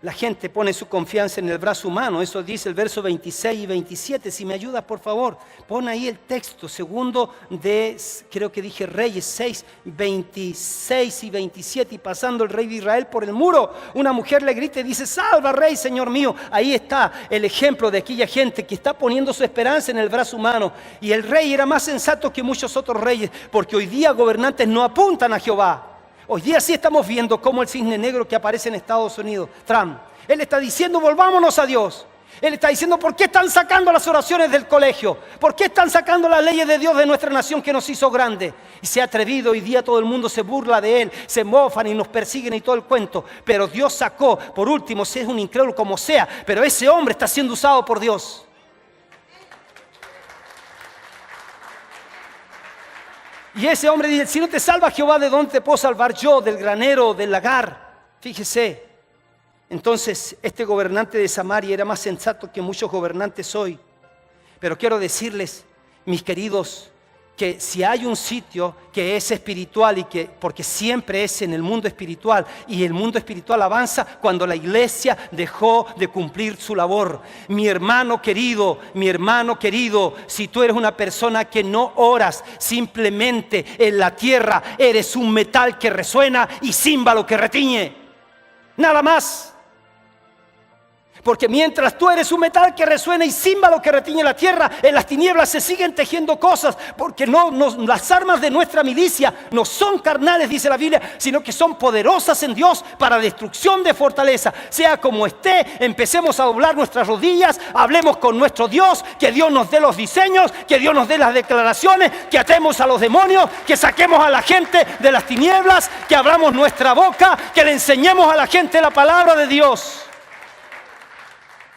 A: La gente pone su confianza en el brazo humano. Eso dice el verso 26 y 27. Si me ayudas, por favor, pon ahí el texto. Segundo de, creo que dije Reyes 6, 26 y 27. Y pasando el rey de Israel por el muro, una mujer le grita y dice: salva, rey, Señor mío. Ahí está el ejemplo de aquella gente que está poniendo su esperanza en el brazo humano. Y el rey era más sensato que muchos otros reyes, porque hoy día gobernantes no apuntan a Jehová. Hoy día sí estamos viendo cómo el cisne negro que aparece en Estados Unidos, Trump, él está diciendo: volvámonos a Dios. Él está diciendo: ¿por qué están sacando las oraciones del colegio? ¿Por qué están sacando las leyes de Dios de nuestra nación que nos hizo grande? Y se ha atrevido, hoy día todo el mundo se burla de él, se mofan y nos persiguen y todo el cuento. Pero Dios sacó, por último, si es un incrédulo como sea, pero ese hombre está siendo usado por Dios. Y ese hombre dice: si no te salva Jehová, ¿de dónde te puedo salvar yo? Del granero, del lagar. Fíjese. Entonces este gobernante de Samaria era más sensato que muchos gobernantes hoy. Pero quiero decirles, mis queridos, que si hay un sitio que es espiritual, y que porque siempre es en el mundo espiritual, y el mundo espiritual avanza cuando la iglesia dejó de cumplir su labor. Mi hermano querido, si tú eres una persona que no oras, simplemente en la tierra eres un metal que resuena y címbalo que retiñe, nada más. Porque mientras tú eres un metal que resuena y címbalo que retiñe la tierra, en las tinieblas se siguen tejiendo cosas. Porque las armas de nuestra milicia no son carnales, dice la Biblia, sino que son poderosas en Dios para destrucción de fortaleza. Sea como esté, empecemos a doblar nuestras rodillas, hablemos con nuestro Dios, que Dios nos dé los diseños, que Dios nos dé las declaraciones, que atemos a los demonios, que saquemos a la gente de las tinieblas, que abramos nuestra boca, que le enseñemos a la gente la palabra de Dios.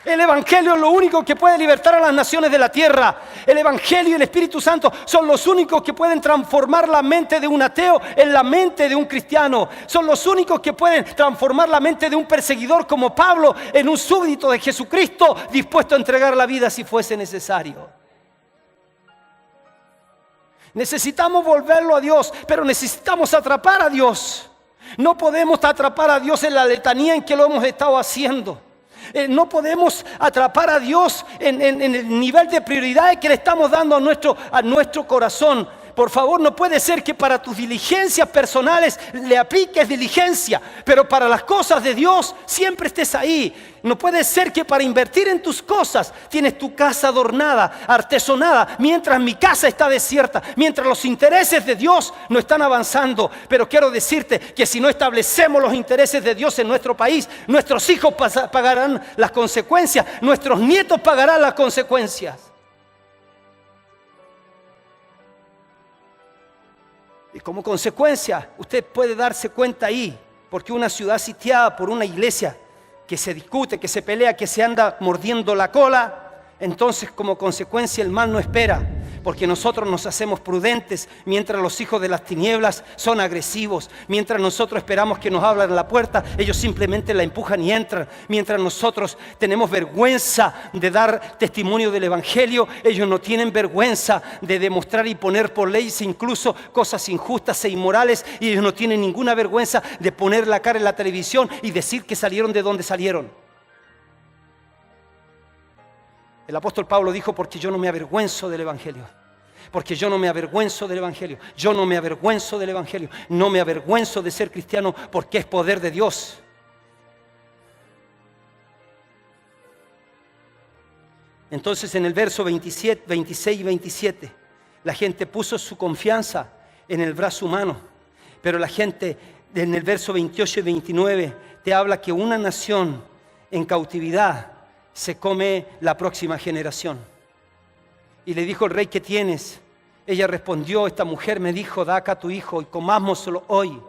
A: El Evangelio es lo único que puede libertar a las naciones de la tierra. El Evangelio y el Espíritu Santo son los únicos que pueden transformar la mente de un ateo en la mente de un cristiano. Son los únicos que pueden transformar la mente de un perseguidor como Pablo en un súbdito de Jesucristo, dispuesto a entregar la vida si fuese necesario. Necesitamos volverlo a Dios, pero necesitamos atrapar a Dios. No podemos atrapar a Dios en la letanía en que lo hemos estado haciendo. No podemos atrapar a Dios en el nivel de prioridades que le estamos dando a nuestro corazón. Por favor, no puede ser que para tus diligencias personales le apliques diligencia, pero para las cosas de Dios siempre estés ahí. No puede ser que para invertir en tus cosas tienes tu casa adornada, artesonada, mientras mi casa está desierta, mientras los intereses de Dios no están avanzando. Pero quiero decirte que si no establecemos los intereses de Dios en nuestro país, nuestros hijos pagarán las consecuencias, nuestros nietos pagarán las consecuencias. Y como consecuencia, usted puede darse cuenta ahí, porque una ciudad sitiada por una iglesia que se discute, que se pelea, que se anda mordiendo la cola, entonces como consecuencia el mal no espera, porque nosotros nos hacemos prudentes mientras los hijos de las tinieblas son agresivos. Mientras nosotros esperamos que nos abran la puerta, ellos simplemente la empujan y entran. Mientras nosotros tenemos vergüenza de dar testimonio del Evangelio, ellos no tienen vergüenza de demostrar y poner por ley incluso cosas injustas e inmorales, y ellos no tienen ninguna vergüenza de poner la cara en la televisión y decir que salieron de donde salieron. El apóstol Pablo dijo: porque yo no me avergüenzo del Evangelio. Porque yo no me avergüenzo del Evangelio. Yo no me avergüenzo del Evangelio. No me avergüenzo de ser cristiano, porque es poder de Dios. Entonces en el verso 27, 26 y 27, la gente puso su confianza en el brazo humano. Pero la gente en el verso 28 y 29 te habla que una nación en cautividad se come la próxima generación. Y le dijo el rey: ¿qué tienes? Ella respondió: esta mujer me dijo: da acá tu hijo y comámoslo hoy.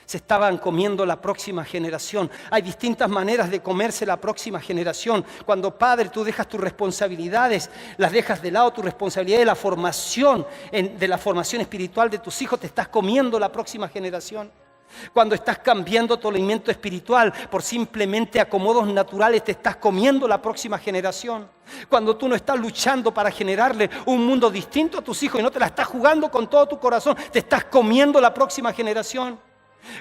A: Se estaban comiendo la próxima generación. Hay distintas maneras de comerse la próxima generación. Cuando padre tú dejas tus responsabilidades, las dejas de lado, tu responsabilidad de la formación espiritual de tus hijos, te estás comiendo la próxima generación. Cuando estás cambiando tu alimento espiritual por simplemente acomodos naturales, te estás comiendo la próxima generación. Cuando tú no estás luchando para generarle un mundo distinto a tus hijos y no te la estás jugando con todo tu corazón, te estás comiendo la próxima generación.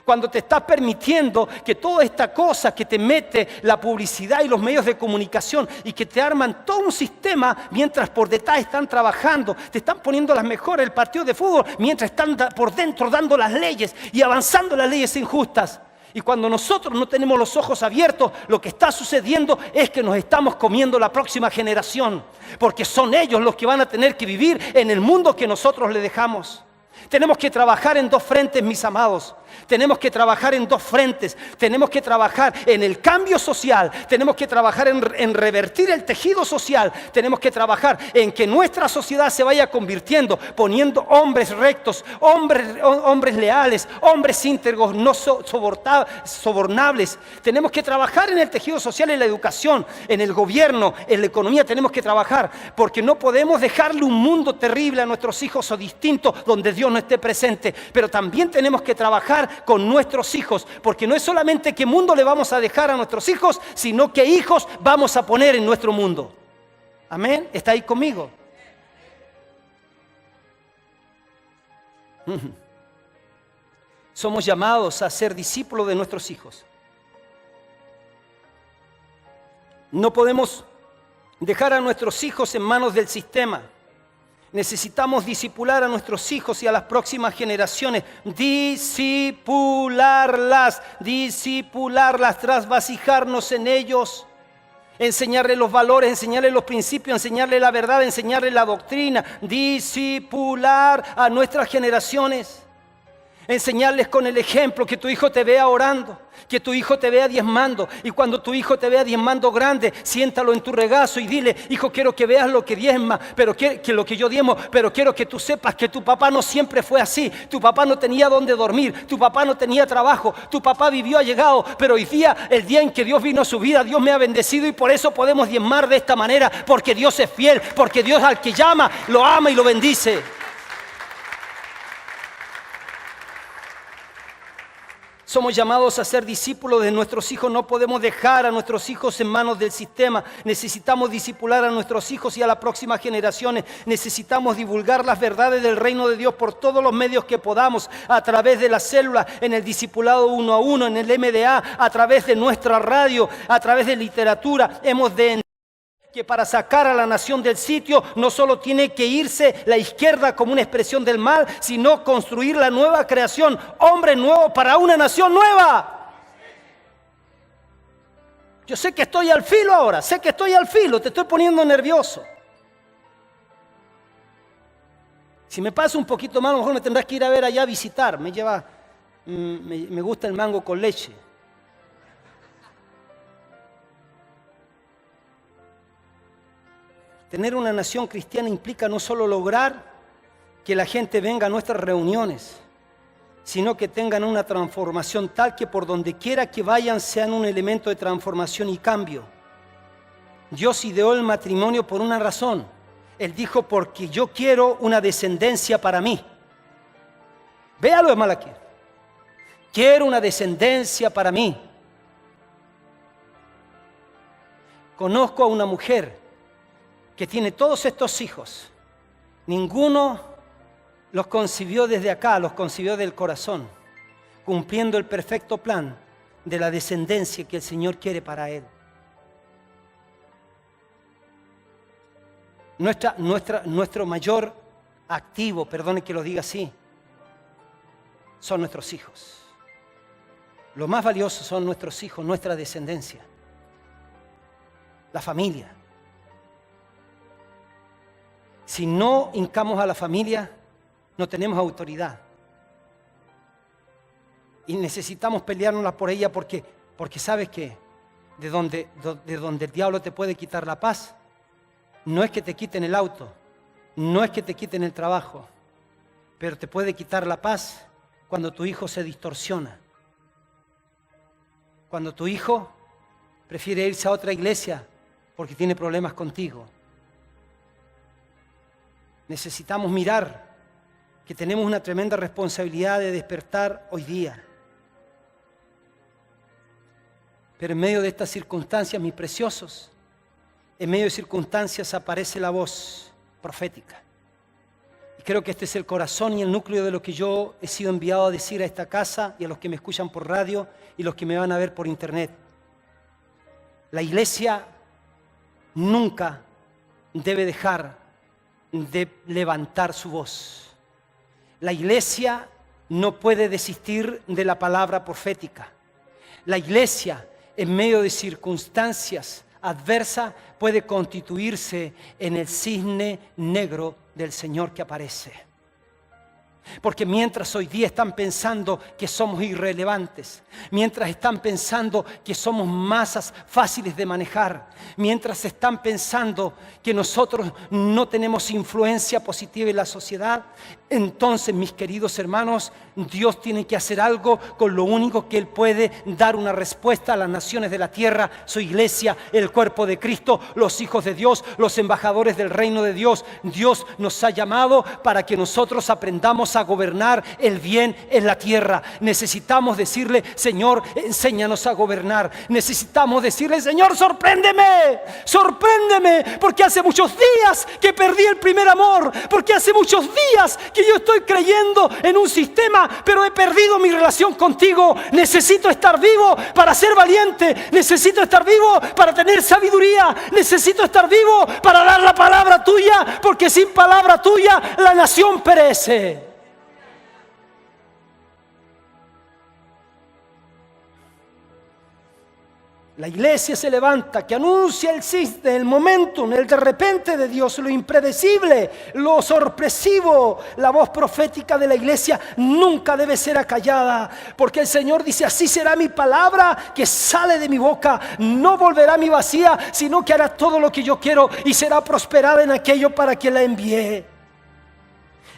A: Cuando te estás permitiendo que toda esta cosa que te mete la publicidad y los medios de comunicación y que te arman todo un sistema mientras por detrás están trabajando, te están poniendo las mejores el partido de fútbol, mientras están por dentro dando las leyes y avanzando las leyes injustas. Y cuando nosotros no tenemos los ojos abiertos, lo que está sucediendo es que nos estamos comiendo la próxima generación, porque son ellos los que van a tener que vivir en el mundo que nosotros le dejamos. Tenemos que trabajar en dos frentes, mis amados. Tenemos que trabajar en dos frentes. Tenemos que trabajar en el cambio social. Tenemos que trabajar en revertir el tejido social. Tenemos que trabajar en que nuestra sociedad se vaya convirtiendo, poniendo hombres rectos, hombres leales, hombres íntegros, no sobornables. Tenemos que trabajar en el tejido social, en la educación, en el gobierno, en la economía. Tenemos que trabajar, porque no podemos dejarle un mundo terrible a nuestros hijos o distinto donde Dios no esté presente. Pero también tenemos que trabajar con nuestros hijos, porque no es solamente qué mundo le vamos a dejar a nuestros hijos, sino qué hijos vamos a poner en nuestro mundo. Amén. ¿Está ahí conmigo? Somos llamados a ser discípulos de nuestros hijos. No podemos dejar a nuestros hijos en manos del sistema. Necesitamos discipular a nuestros hijos y a las próximas generaciones. Discipularlas, trasvasijarnos en ellos. Enseñarles los valores, enseñarles los principios, enseñarles la verdad, enseñarles la doctrina. Discipular a nuestras generaciones. Enseñarles con el ejemplo, que tu hijo te vea orando, que tu hijo te vea diezmando. Y cuando tu hijo te vea diezmando grande, siéntalo en tu regazo y dile: hijo, quiero que veas lo que diezma, pero que lo que yo diezmo, pero quiero que tú sepas que tu papá no siempre fue así. Tu papá no tenía dónde dormir, tu papá no tenía trabajo, tu papá vivió allegado, pero hoy día, el día en que Dios vino a su vida, Dios me ha bendecido y por eso podemos diezmar de esta manera, porque Dios es fiel, porque Dios al que llama, lo ama y lo bendice. Somos llamados a ser discípulos de nuestros hijos. No podemos dejar a nuestros hijos en manos del sistema. Necesitamos discipular a nuestros hijos y a las próximas generaciones. Necesitamos divulgar las verdades del reino de Dios por todos los medios que podamos, a través de las células, en el discipulado 1 a 1, en el MDA, a través de nuestra radio, a través de literatura. Hemos de que para sacar a la nación del sitio no solo tiene que irse la izquierda como una expresión del mal, sino construir la nueva creación, hombre nuevo para una nación nueva. Yo sé que estoy al filo ahora, sé que estoy al filo, te estoy poniendo nervioso. Si me pasa un poquito más, a lo mejor me tendrás que ir a ver allá a visitar. Me gusta el mango con leche. Tener una nación cristiana implica no solo lograr que la gente venga a nuestras reuniones, sino que tengan una transformación tal que por donde quiera que vayan sean un elemento de transformación y cambio. Dios ideó el matrimonio por una razón. Él dijo, porque yo quiero una descendencia para mí. Véalo de Malaquías. Quiero una descendencia para mí. Conozco a una mujer que tiene todos estos hijos. Ninguno los concibió desde acá, los concibió del corazón, cumpliendo el perfecto plan de la descendencia que el Señor quiere para él. Nuestro mayor activo, perdone que lo diga así, son nuestros hijos. Lo más valioso son nuestros hijos, nuestra descendencia, la familia. Si no hincamos a la familia, no tenemos autoridad. Y necesitamos peleárnosla por ella porque sabes que de donde el diablo te puede quitar la paz, no es que te quiten el auto, no es que te quiten el trabajo, pero te puede quitar la paz cuando tu hijo se distorsiona. Cuando tu hijo prefiere irse a otra iglesia porque tiene problemas contigo. Necesitamos mirar que tenemos una tremenda responsabilidad de despertar hoy día. Pero en medio de estas circunstancias, mis preciosos, en medio de circunstancias aparece la voz profética. Y creo que este es el corazón y el núcleo de lo que yo he sido enviado a decir a esta casa y a los que me escuchan por radio y los que me van a ver por internet. La iglesia nunca debe dejar de levantar su voz. La iglesia no puede desistir de la palabra profética. La iglesia, en medio de circunstancias adversas, puede constituirse en el cisne negro del Señor que aparece. Porque mientras hoy día están pensando que somos irrelevantes, mientras están pensando que somos masas fáciles de manejar, mientras están pensando que nosotros no tenemos influencia positiva en la sociedad, entonces, mis queridos hermanos, Dios tiene que hacer algo con lo único que Él puede dar una respuesta a las naciones de la tierra, su iglesia, el cuerpo de Cristo, los hijos de Dios, los embajadores del reino de Dios. Dios nos ha llamado para que nosotros aprendamos a gobernar el bien en la tierra. Necesitamos decirle, Señor, enséñanos a gobernar. Necesitamos decirle, Señor, sorpréndeme, sorpréndeme, porque hace muchos días que perdí el primer amor, porque hace muchos días que yo estoy creyendo en un sistema, pero he perdido mi relación contigo. Necesito estar vivo para ser valiente, necesito estar vivo para tener sabiduría, necesito estar vivo para dar la palabra tuya, porque sin palabra tuya la nación perece. La iglesia se levanta, que anuncia el cisne, el momentum, el de repente de Dios, lo impredecible, lo sorpresivo. La voz profética de la iglesia nunca debe ser acallada, porque el Señor dice, así será mi palabra que sale de mi boca. No volverá a mí vacía, sino que hará todo lo que yo quiero y será prosperada en aquello para que la envié.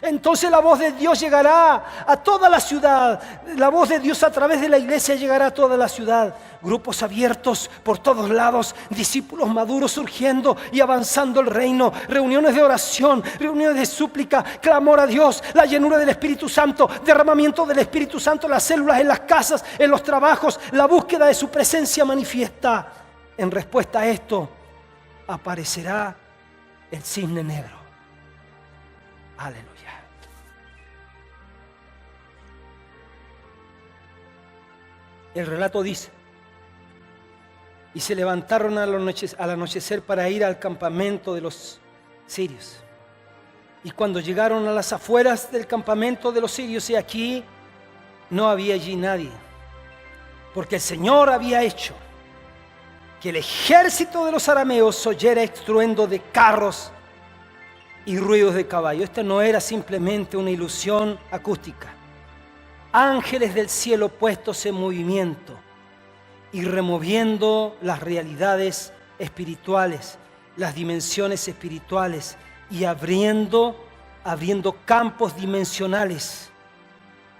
A: Entonces la voz de Dios llegará a toda la ciudad. La voz de Dios a través de la iglesia llegará a toda la ciudad. Grupos abiertos por todos lados, discípulos maduros surgiendo y avanzando el reino, reuniones de oración, reuniones de súplica, clamor a Dios, la llenura del Espíritu Santo, derramamiento del Espíritu Santo en las células, en las casas, en los trabajos, la búsqueda de su presencia manifiesta. En respuesta a esto, aparecerá el cisne negro. Aleluya. El relato dice y se levantaron al anochecer para ir al campamento de los sirios. Y cuando llegaron a las afueras del campamento de los sirios, y aquí no había allí nadie, porque el Señor había hecho que el ejército de los arameos oyera estruendo de carros y ruidos de caballo. Esta no era simplemente una ilusión acústica. Ángeles del cielo puestos en movimiento y removiendo las realidades espirituales, las dimensiones espirituales, y abriendo campos dimensionales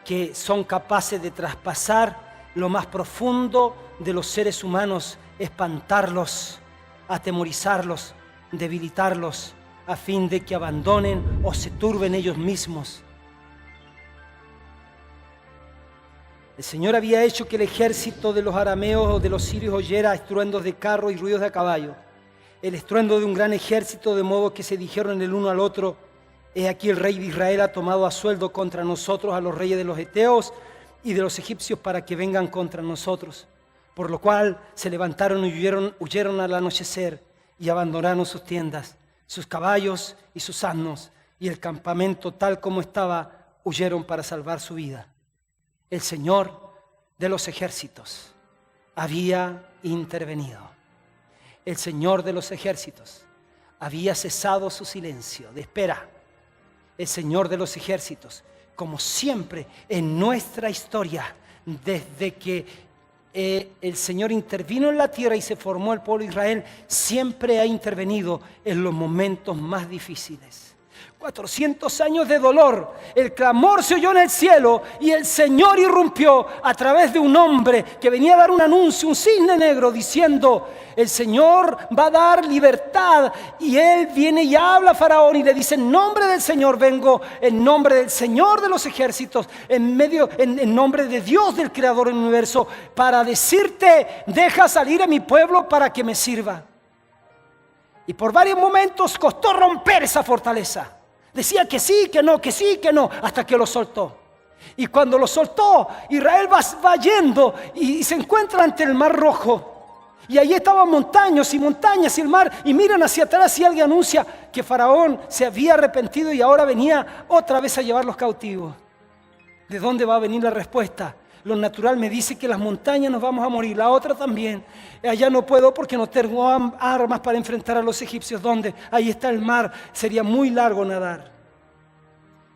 A: que son capaces de traspasar lo más profundo de los seres humanos, espantarlos, atemorizarlos, debilitarlos, a fin de que abandonen o se turben ellos mismos. El Señor había hecho que el ejército de los arameos o de los sirios oyera estruendos de carro y ruidos de caballo, el estruendo de un gran ejército, de modo que se dijeron el uno al otro: he aquí el rey de Israel ha tomado a sueldo contra nosotros a los reyes de los heteos y de los egipcios para que vengan contra nosotros. Por lo cual se levantaron y huyeron al anochecer y abandonaron sus tiendas, sus caballos y sus asnos, y el campamento tal como estaba, huyeron para salvar su vida. El Señor de los ejércitos había intervenido. El Señor de los ejércitos había cesado su silencio de espera. El Señor de los ejércitos, como siempre en nuestra historia, desde que el Señor intervino en la tierra y se formó el pueblo de Israel, siempre ha intervenido en los momentos más difíciles. 400 años de dolor, el clamor se oyó en el cielo y el Señor irrumpió a través de un hombre que venía a dar un anuncio, un cisne negro, diciendo: el Señor va a dar libertad. Y él viene y habla a Faraón y le dice: en nombre del Señor vengo, en nombre del Señor de los ejércitos, en nombre de Dios, del Creador del universo, para decirte: deja salir a mi pueblo para que me sirva. Y por varios momentos costó romper esa fortaleza. Decía que sí, que no, que sí, que no, hasta que lo soltó. Y cuando lo soltó, Israel va yendo y se encuentra ante el Mar Rojo. Y ahí estaban montañas y montañas y el mar. Y miran hacia atrás y alguien anuncia que Faraón se había arrepentido y ahora venía otra vez a llevar los cautivos. ¿De dónde va a venir la respuesta? Lo natural me dice que las montañas nos vamos a morir, la otra también. Allá no puedo porque no tengo armas para enfrentar a los egipcios. ¿Dónde? Ahí está el mar, sería muy largo nadar.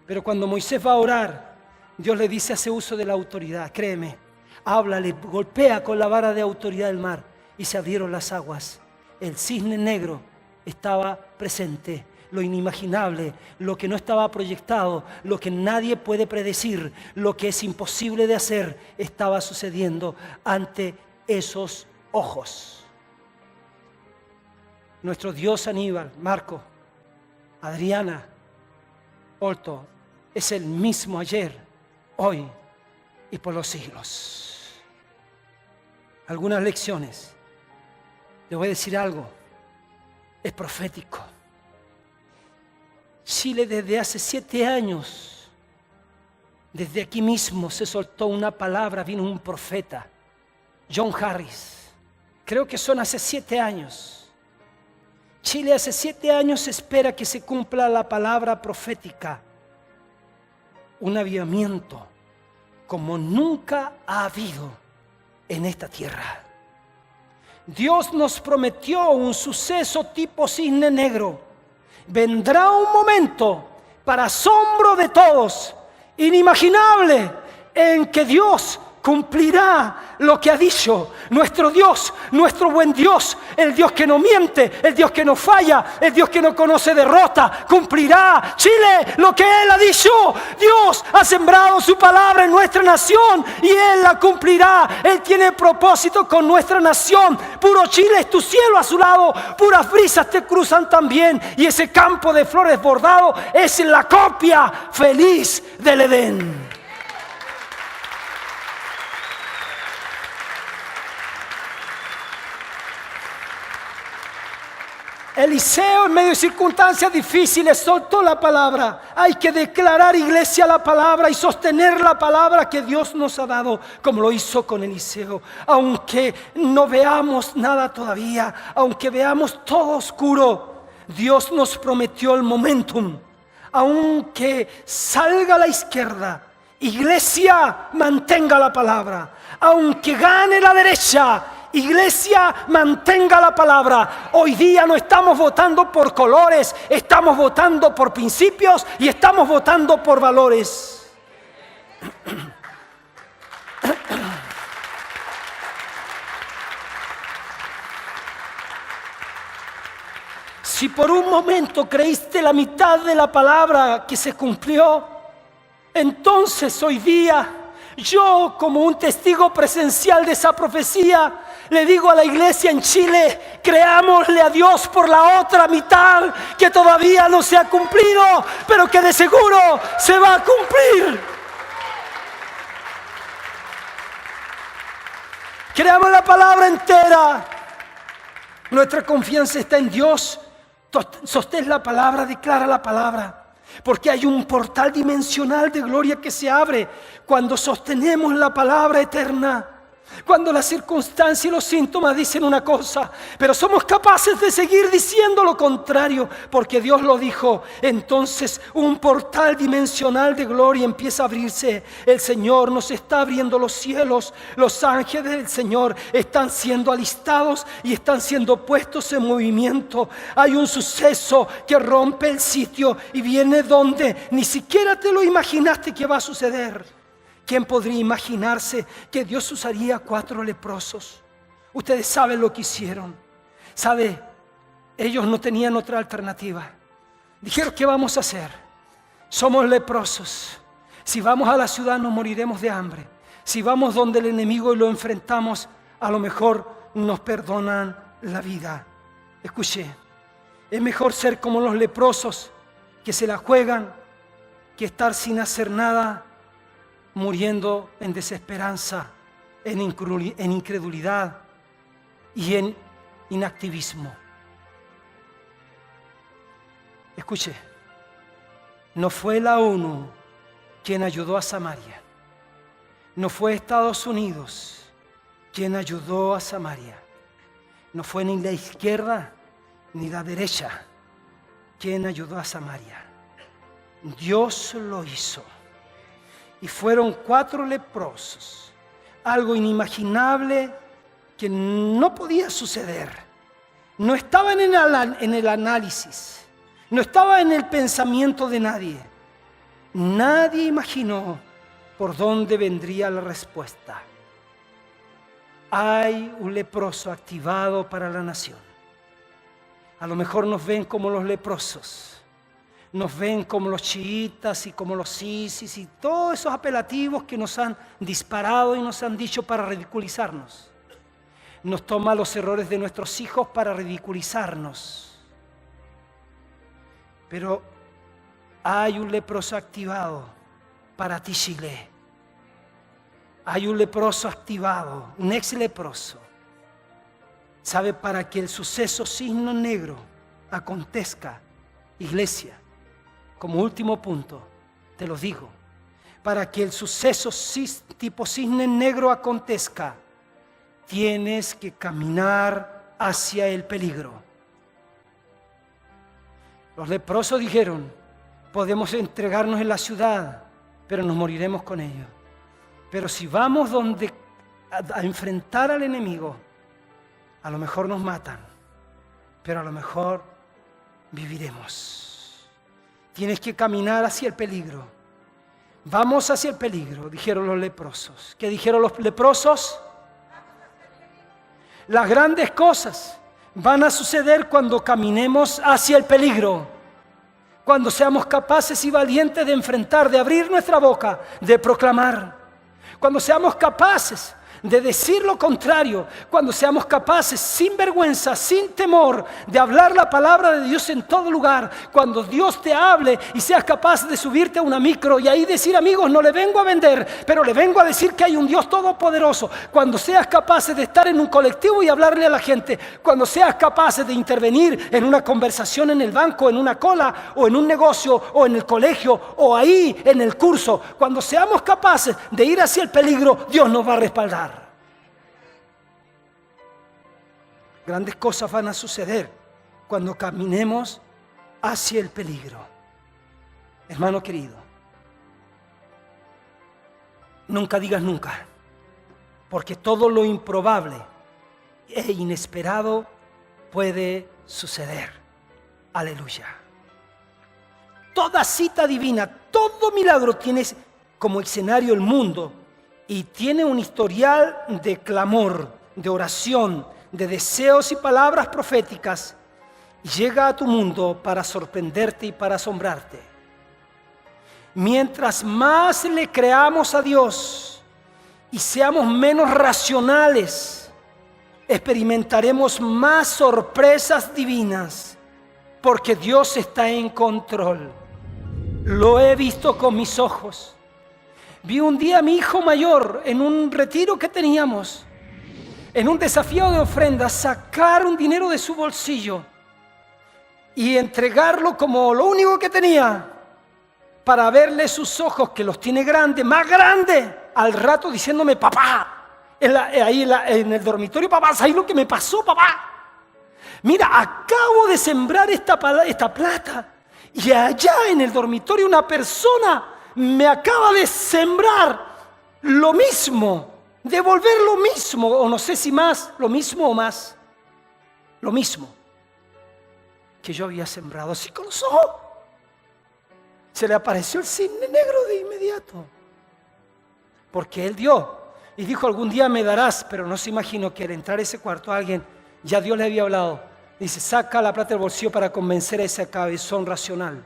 A: Pero cuando Moisés va a orar, Dios le dice: hace uso de la autoridad, créeme. Háblale, golpea con la vara de autoridad del mar y se abrieron las aguas. El cisne negro estaba presente. Lo inimaginable, lo que no estaba proyectado, lo que nadie puede predecir, lo que es imposible de hacer, estaba sucediendo ante esos ojos. Nuestro Dios Aníbal, Marco, Adriana, Olto, es el mismo ayer, hoy y por los siglos. Algunas lecciones. Le voy a decir algo, es profético. Chile desde hace 7 años, desde aquí mismo se soltó una palabra, vino un profeta, John Harris. Creo que son hace 7 años. Chile hace 7 años espera que se cumpla la palabra profética. Un avivamiento como nunca ha habido en esta tierra. Dios nos prometió un suceso tipo cisne negro. Vendrá un momento, para asombro de todos, inimaginable, en que Dios cumplirá lo que ha dicho. Nuestro Dios, nuestro buen Dios, el Dios que no miente, el Dios que no falla, el Dios que no conoce derrota, cumplirá, Chile, lo que Él ha dicho. Dios ha sembrado su palabra en nuestra nación y Él la cumplirá. Él tiene propósito con nuestra nación. Puro Chile es tu cielo a su lado, puras brisas te cruzan también, y ese campo de flores bordado es la copia feliz del Edén. Eliseo, en medio de circunstancias difíciles, soltó la palabra. Hay que declarar, iglesia, la palabra y sostener la palabra que Dios nos ha dado, como lo hizo con Eliseo. Aunque no veamos nada todavía, aunque veamos todo oscuro, Dios nos prometió el momentum. Aunque salga a la izquierda, iglesia, mantenga la palabra. Aunque gane la derecha, iglesia, mantenga la palabra. Hoy día no estamos votando por colores, estamos votando por principios y estamos votando por valores. Si por un momento creíste la mitad de la palabra que se cumplió, entonces hoy día, yo como un testigo presencial de esa profecía, le digo a la iglesia en Chile, creámosle a Dios por la otra mitad que todavía no se ha cumplido, pero que de seguro se va a cumplir. Creamos la palabra entera. Nuestra confianza está en Dios. Sostén la palabra, declara la palabra. Porque hay un portal dimensional de gloria que se abre cuando sostenemos la palabra eterna. Cuando las circunstancias y los síntomas dicen una cosa, pero somos capaces de seguir diciendo lo contrario, porque Dios lo dijo. Entonces un portal dimensional de gloria empieza a abrirse. El Señor nos está abriendo los cielos. Los ángeles del Señor están siendo alistados y están siendo puestos en movimiento. Hay un suceso que rompe el sitio y viene donde ni siquiera te lo imaginaste que va a suceder. ¿Quién podría imaginarse que Dios usaría 4 leprosos? Ustedes saben lo que hicieron. ¿Sabe? Ellos no tenían otra alternativa. Dijeron, ¿qué vamos a hacer? Somos leprosos. Si vamos a la ciudad nos moriremos de hambre. Si vamos donde el enemigo y lo enfrentamos, a lo mejor nos perdonan la vida. Escuché, es mejor ser como los leprosos que se la juegan que estar sin hacer nada, muriendo en desesperanza, en incredulidad y en inactivismo. Escuche, no fue la ONU quien ayudó a Samaria. No fue Estados Unidos quien ayudó a Samaria. No fue ni la izquierda ni la derecha quien ayudó a Samaria. Dios lo hizo. Y fueron 4 leprosos, algo inimaginable que no podía suceder. No estaba en el análisis, no estaba en el pensamiento de nadie. Nadie imaginó por dónde vendría la respuesta. Hay un leproso activado para la nación. A lo mejor nos ven como los leprosos. Nos ven como los chiitas y como los ISIS y todos esos apelativos que nos han disparado y nos han dicho para ridiculizarnos. Nos toma los errores de nuestros hijos para ridiculizarnos. Pero hay un leproso activado para ti, Chile. Hay un leproso activado, un ex leproso. ¿Sabe? Para que el suceso cisne negro acontezca, iglesia. Como último punto, te lo digo, para que el suceso tipo cisne negro acontezca, tienes que caminar hacia el peligro. Los leprosos dijeron, podemos entregarnos en la ciudad, pero nos moriremos con ellos. Pero si vamos a enfrentar al enemigo, a lo mejor nos matan, pero a lo mejor viviremos. Tienes que caminar hacia el peligro. Vamos hacia el peligro, dijeron los leprosos. ¿Qué dijeron los leprosos? Las grandes cosas van a suceder cuando caminemos hacia el peligro. Cuando seamos capaces y valientes de enfrentar, de abrir nuestra boca, de proclamar. Cuando seamos capaces de decir lo contrario, cuando seamos capaces, sin vergüenza, sin temor, de hablar la palabra de Dios en todo lugar, cuando Dios te hable y seas capaz de subirte a una micro y ahí decir: amigos, no le vengo a vender, pero le vengo a decir que hay un Dios todopoderoso. Cuando seas capaces de estar en un colectivo y hablarle a la gente, cuando seas capaces de intervenir en una conversación en el banco, en una cola, o en un negocio, o en el colegio, o ahí en el curso, cuando seamos capaces de ir hacia el peligro, Dios nos va a respaldar. Grandes cosas van a suceder cuando caminemos hacia el peligro. Hermano querido, nunca digas nunca, porque todo lo improbable e inesperado puede suceder. Aleluya. Toda cita divina, todo milagro tiene como escenario el mundo y tiene un historial de clamor, de oración, de deseos y palabras proféticas. Llega a tu mundo para sorprenderte y para asombrarte. Mientras más le creamos a Dios y seamos menos racionales, experimentaremos más sorpresas divinas, porque Dios está en control. Lo he visto con mis ojos. Vi un día a mi hijo mayor en un retiro que teníamos, en un desafío de ofrenda, sacar un dinero de su bolsillo y entregarlo como lo único que tenía, para verle sus ojos, que los tiene grandes, más grandes, al rato diciéndome: papá, en el dormitorio: papá, ¿sabes lo que me pasó, papá? Mira, acabo de sembrar esta plata y allá en el dormitorio una persona me acaba de sembrar lo mismo, devolver lo mismo, o no sé si más, lo mismo o más, lo mismo que yo había sembrado. Así con los ojos se le apareció el cisne negro de inmediato, porque él dio y dijo: algún día me darás. Pero no se imaginó que al entrar a ese cuarto alguien, ya Dios le había hablado. Dice: saca la plata del bolsillo para convencer a ese cabezón racional.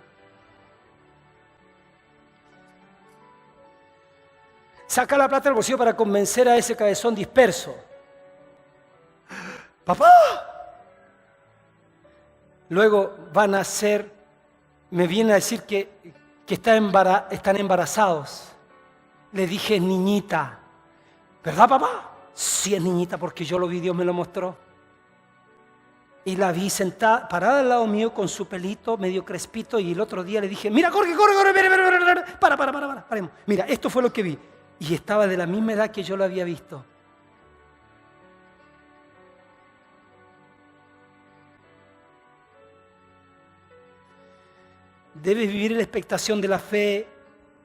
A: Saca la plata del bolsillo para convencer a ese cabezón disperso. ¡Papá! Luego me viene a decir que están embarazados. Le dije: niñita. ¿Verdad, papá? Sí, es niñita, porque yo lo vi, Dios me lo mostró. Y la vi sentada, parada al lado mío con su pelito medio crespito, y el otro día le dije: mira, corre, paremos. Mira, esto fue lo que vi. Y estaba de la misma edad que yo lo había visto. Debes vivir en la expectación de la fe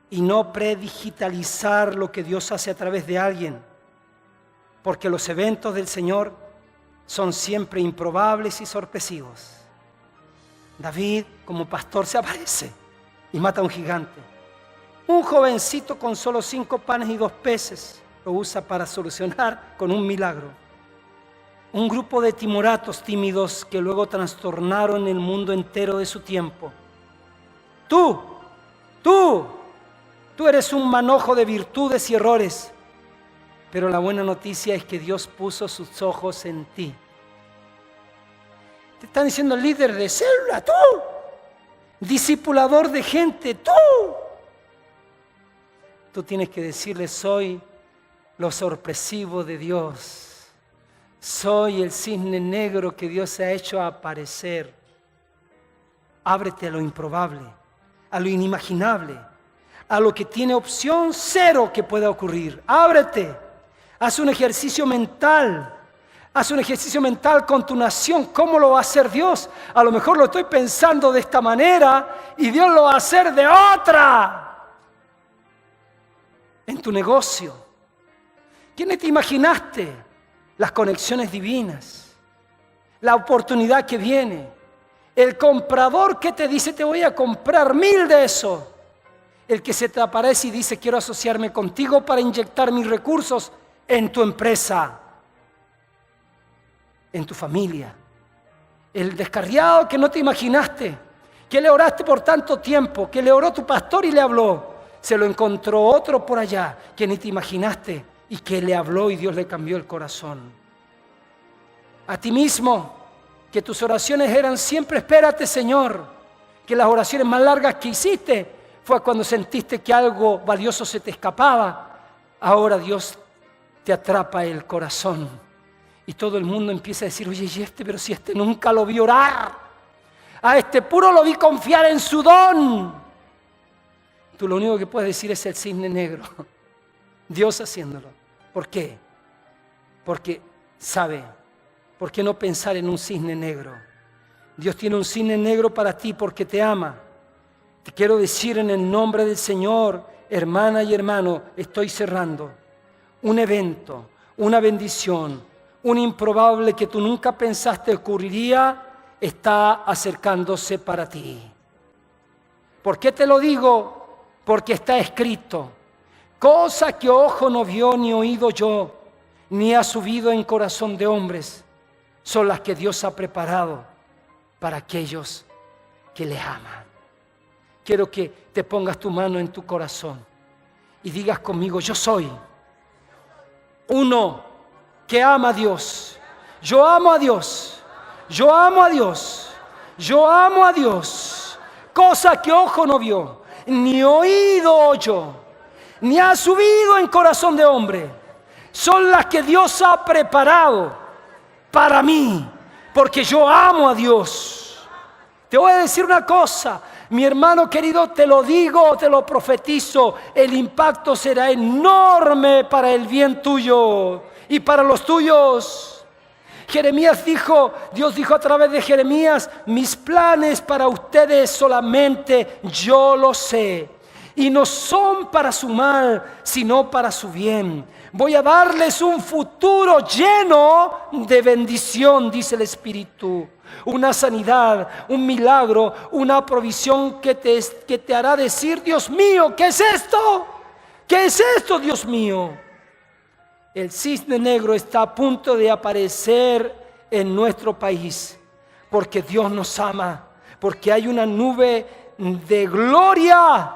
A: y no predigitalizar lo que Dios hace a través de alguien, porque los eventos del Señor son siempre improbables y sorpresivos. David, como pastor, se aparece y mata a un gigante. Un jovencito con solo 5 panes y 2 peces lo usa para solucionar con un milagro. Un grupo de timoratos tímidos que luego trastornaron el mundo entero de su tiempo. Tú eres un manojo de virtudes y errores, pero la buena noticia es que Dios puso sus ojos en ti. Te están diciendo: líder de célula, tú, discipulador de gente, tú tienes que decirle: soy lo sorpresivo de Dios, soy el cisne negro que Dios ha hecho aparecer. Ábrete a lo improbable, a lo inimaginable, a lo que tiene opción cero que pueda ocurrir. Ábrete, haz un ejercicio mental. Haz un ejercicio mental con tu nación. ¿Cómo lo va a hacer Dios? A lo mejor lo estoy pensando de esta manera y Dios lo va a hacer de otra. En tu negocio, ¿quién te imaginaste? Las conexiones divinas, la oportunidad que viene, el comprador que te dice: te voy a comprar 1000 de eso. El que se te aparece y dice: quiero asociarme contigo para inyectar mis recursos en tu empresa, en tu familia. El descarriado que no te imaginaste, que le oraste por tanto tiempo, que le oró tu pastor y le habló. Se lo encontró otro por allá que ni te imaginaste y que le habló y Dios le cambió el corazón. A ti mismo, que tus oraciones eran siempre, espérate Señor, que las oraciones más largas que hiciste fue cuando sentiste que algo valioso se te escapaba. Ahora Dios te atrapa el corazón y todo el mundo empieza a decir, oye, ¿y este? Pero si este nunca lo vi orar, a este puro lo vi confiar en su don. Tú lo único que puedes decir es el cisne negro, Dios haciéndolo. ¿Por qué? Porque sabe. ¿Por qué no pensar en un cisne negro? Dios tiene un cisne negro para ti porque te ama. Te quiero decir en el nombre del Señor, hermana y hermano, estoy cerrando. Un evento, una bendición, un improbable que tú nunca pensaste ocurriría, está acercándose para ti. ¿Por qué te lo digo? Porque está escrito. Cosa que ojo no vio ni oído yo, ni ha subido en corazón de hombres, son las que Dios ha preparado para aquellos que le aman. Quiero que te pongas tu mano en tu corazón y digas conmigo, yo soy uno que ama a Dios. Yo amo a Dios. Yo amo a Dios. Yo amo a Dios. Cosa que ojo no vio, ni oído oyó, ni ha subido en corazón de hombre, son las que Dios ha preparado para mí, porque yo amo a Dios. Te voy a decir una cosa, mi hermano querido, te lo digo, te lo profetizo, el impacto será enorme para el bien tuyo y para los tuyos. Jeremías dijo, Dios dijo a través de Jeremías, mis planes para ustedes solamente yo los sé, y no son para su mal, sino para su bien. Voy a darles un futuro lleno de bendición, dice el Espíritu. Una sanidad, un milagro, una provisión que te hará decir, Dios mío, ¿qué es esto? ¿Qué es esto, Dios mío? El cisne negro está a punto de aparecer en nuestro país, porque Dios nos ama, porque hay una nube de gloria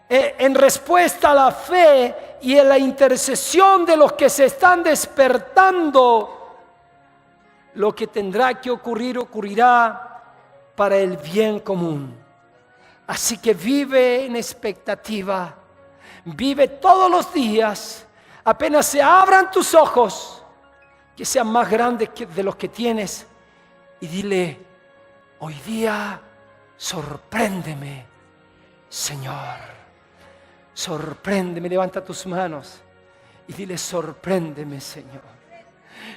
A: en respuesta a la fe y en la intercesión de los que se están despertando. Lo que tendrá que ocurrir, ocurrirá para el bien común. Así que vive en expectativa, vive todos los días, apenas se abran tus ojos, que sean más grandes de los que tienes, y dile, hoy día sorpréndeme, Señor. Sorpréndeme, levanta tus manos y dile, sorpréndeme, Señor.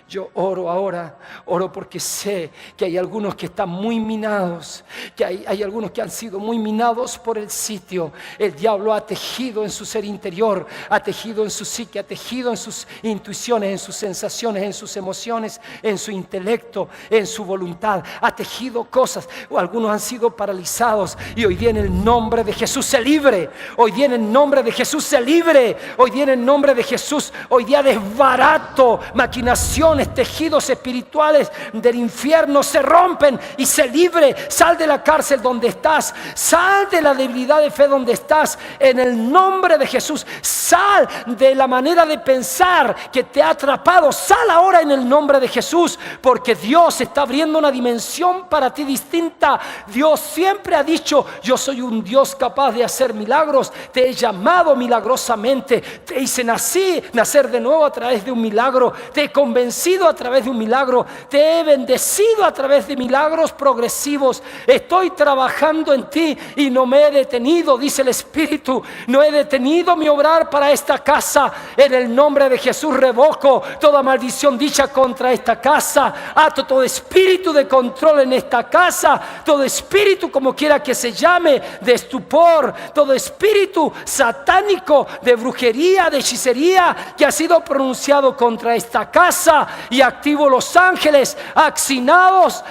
A: Yo oro ahora, oro porque sé que hay algunos que están muy minados, que hay algunos que han sido muy minados por el sitio. El diablo ha tejido en su ser interior, ha tejido en su psique, ha tejido en sus intuiciones, en sus sensaciones, en sus emociones, en su intelecto, en su voluntad. Ha tejido cosas, o algunos han sido paralizados, y hoy día en el nombre de Jesús se libre. Hoy día en el nombre de Jesús se libre. Hoy día en el nombre de Jesús, hoy día desbarato maquinaciones, tejidos espirituales del infierno se rompen y se libre. Sal de la cárcel donde estás, sal de la debilidad de fe donde estás, en el nombre de Jesús. Sal de la manera de pensar que te ha atrapado, sal ahora en el nombre de Jesús, porque Dios está abriendo una dimensión para ti distinta. Dios siempre ha dicho, yo soy un Dios capaz de hacer milagros, te he llamado milagrosamente, te hice nacer de nuevo a través de un milagro, te he convencido a través de un milagro, te he bendecido a través de milagros progresivos. Estoy trabajando en ti y no me he detenido, dice el Espíritu. No he detenido mi obrar para esta casa. En el nombre de Jesús revoco toda maldición dicha contra esta casa. Ato todo espíritu de control en esta casa, todo espíritu, como quiera que se llame, de estupor, todo espíritu satánico de brujería, de hechicería que ha sido pronunciado contra esta casa. Y activo los ángeles asignados,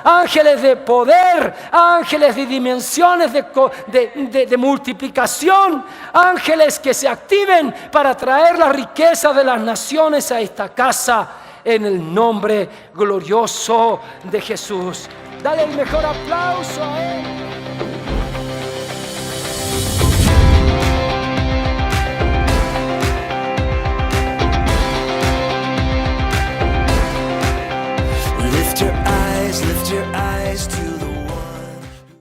A: ángeles de poder, ángeles de dimensiones de multiplicación, ángeles que se activen para traer la riqueza de las naciones a esta casa, en el nombre glorioso de Jesús. Dale el mejor aplauso a Él.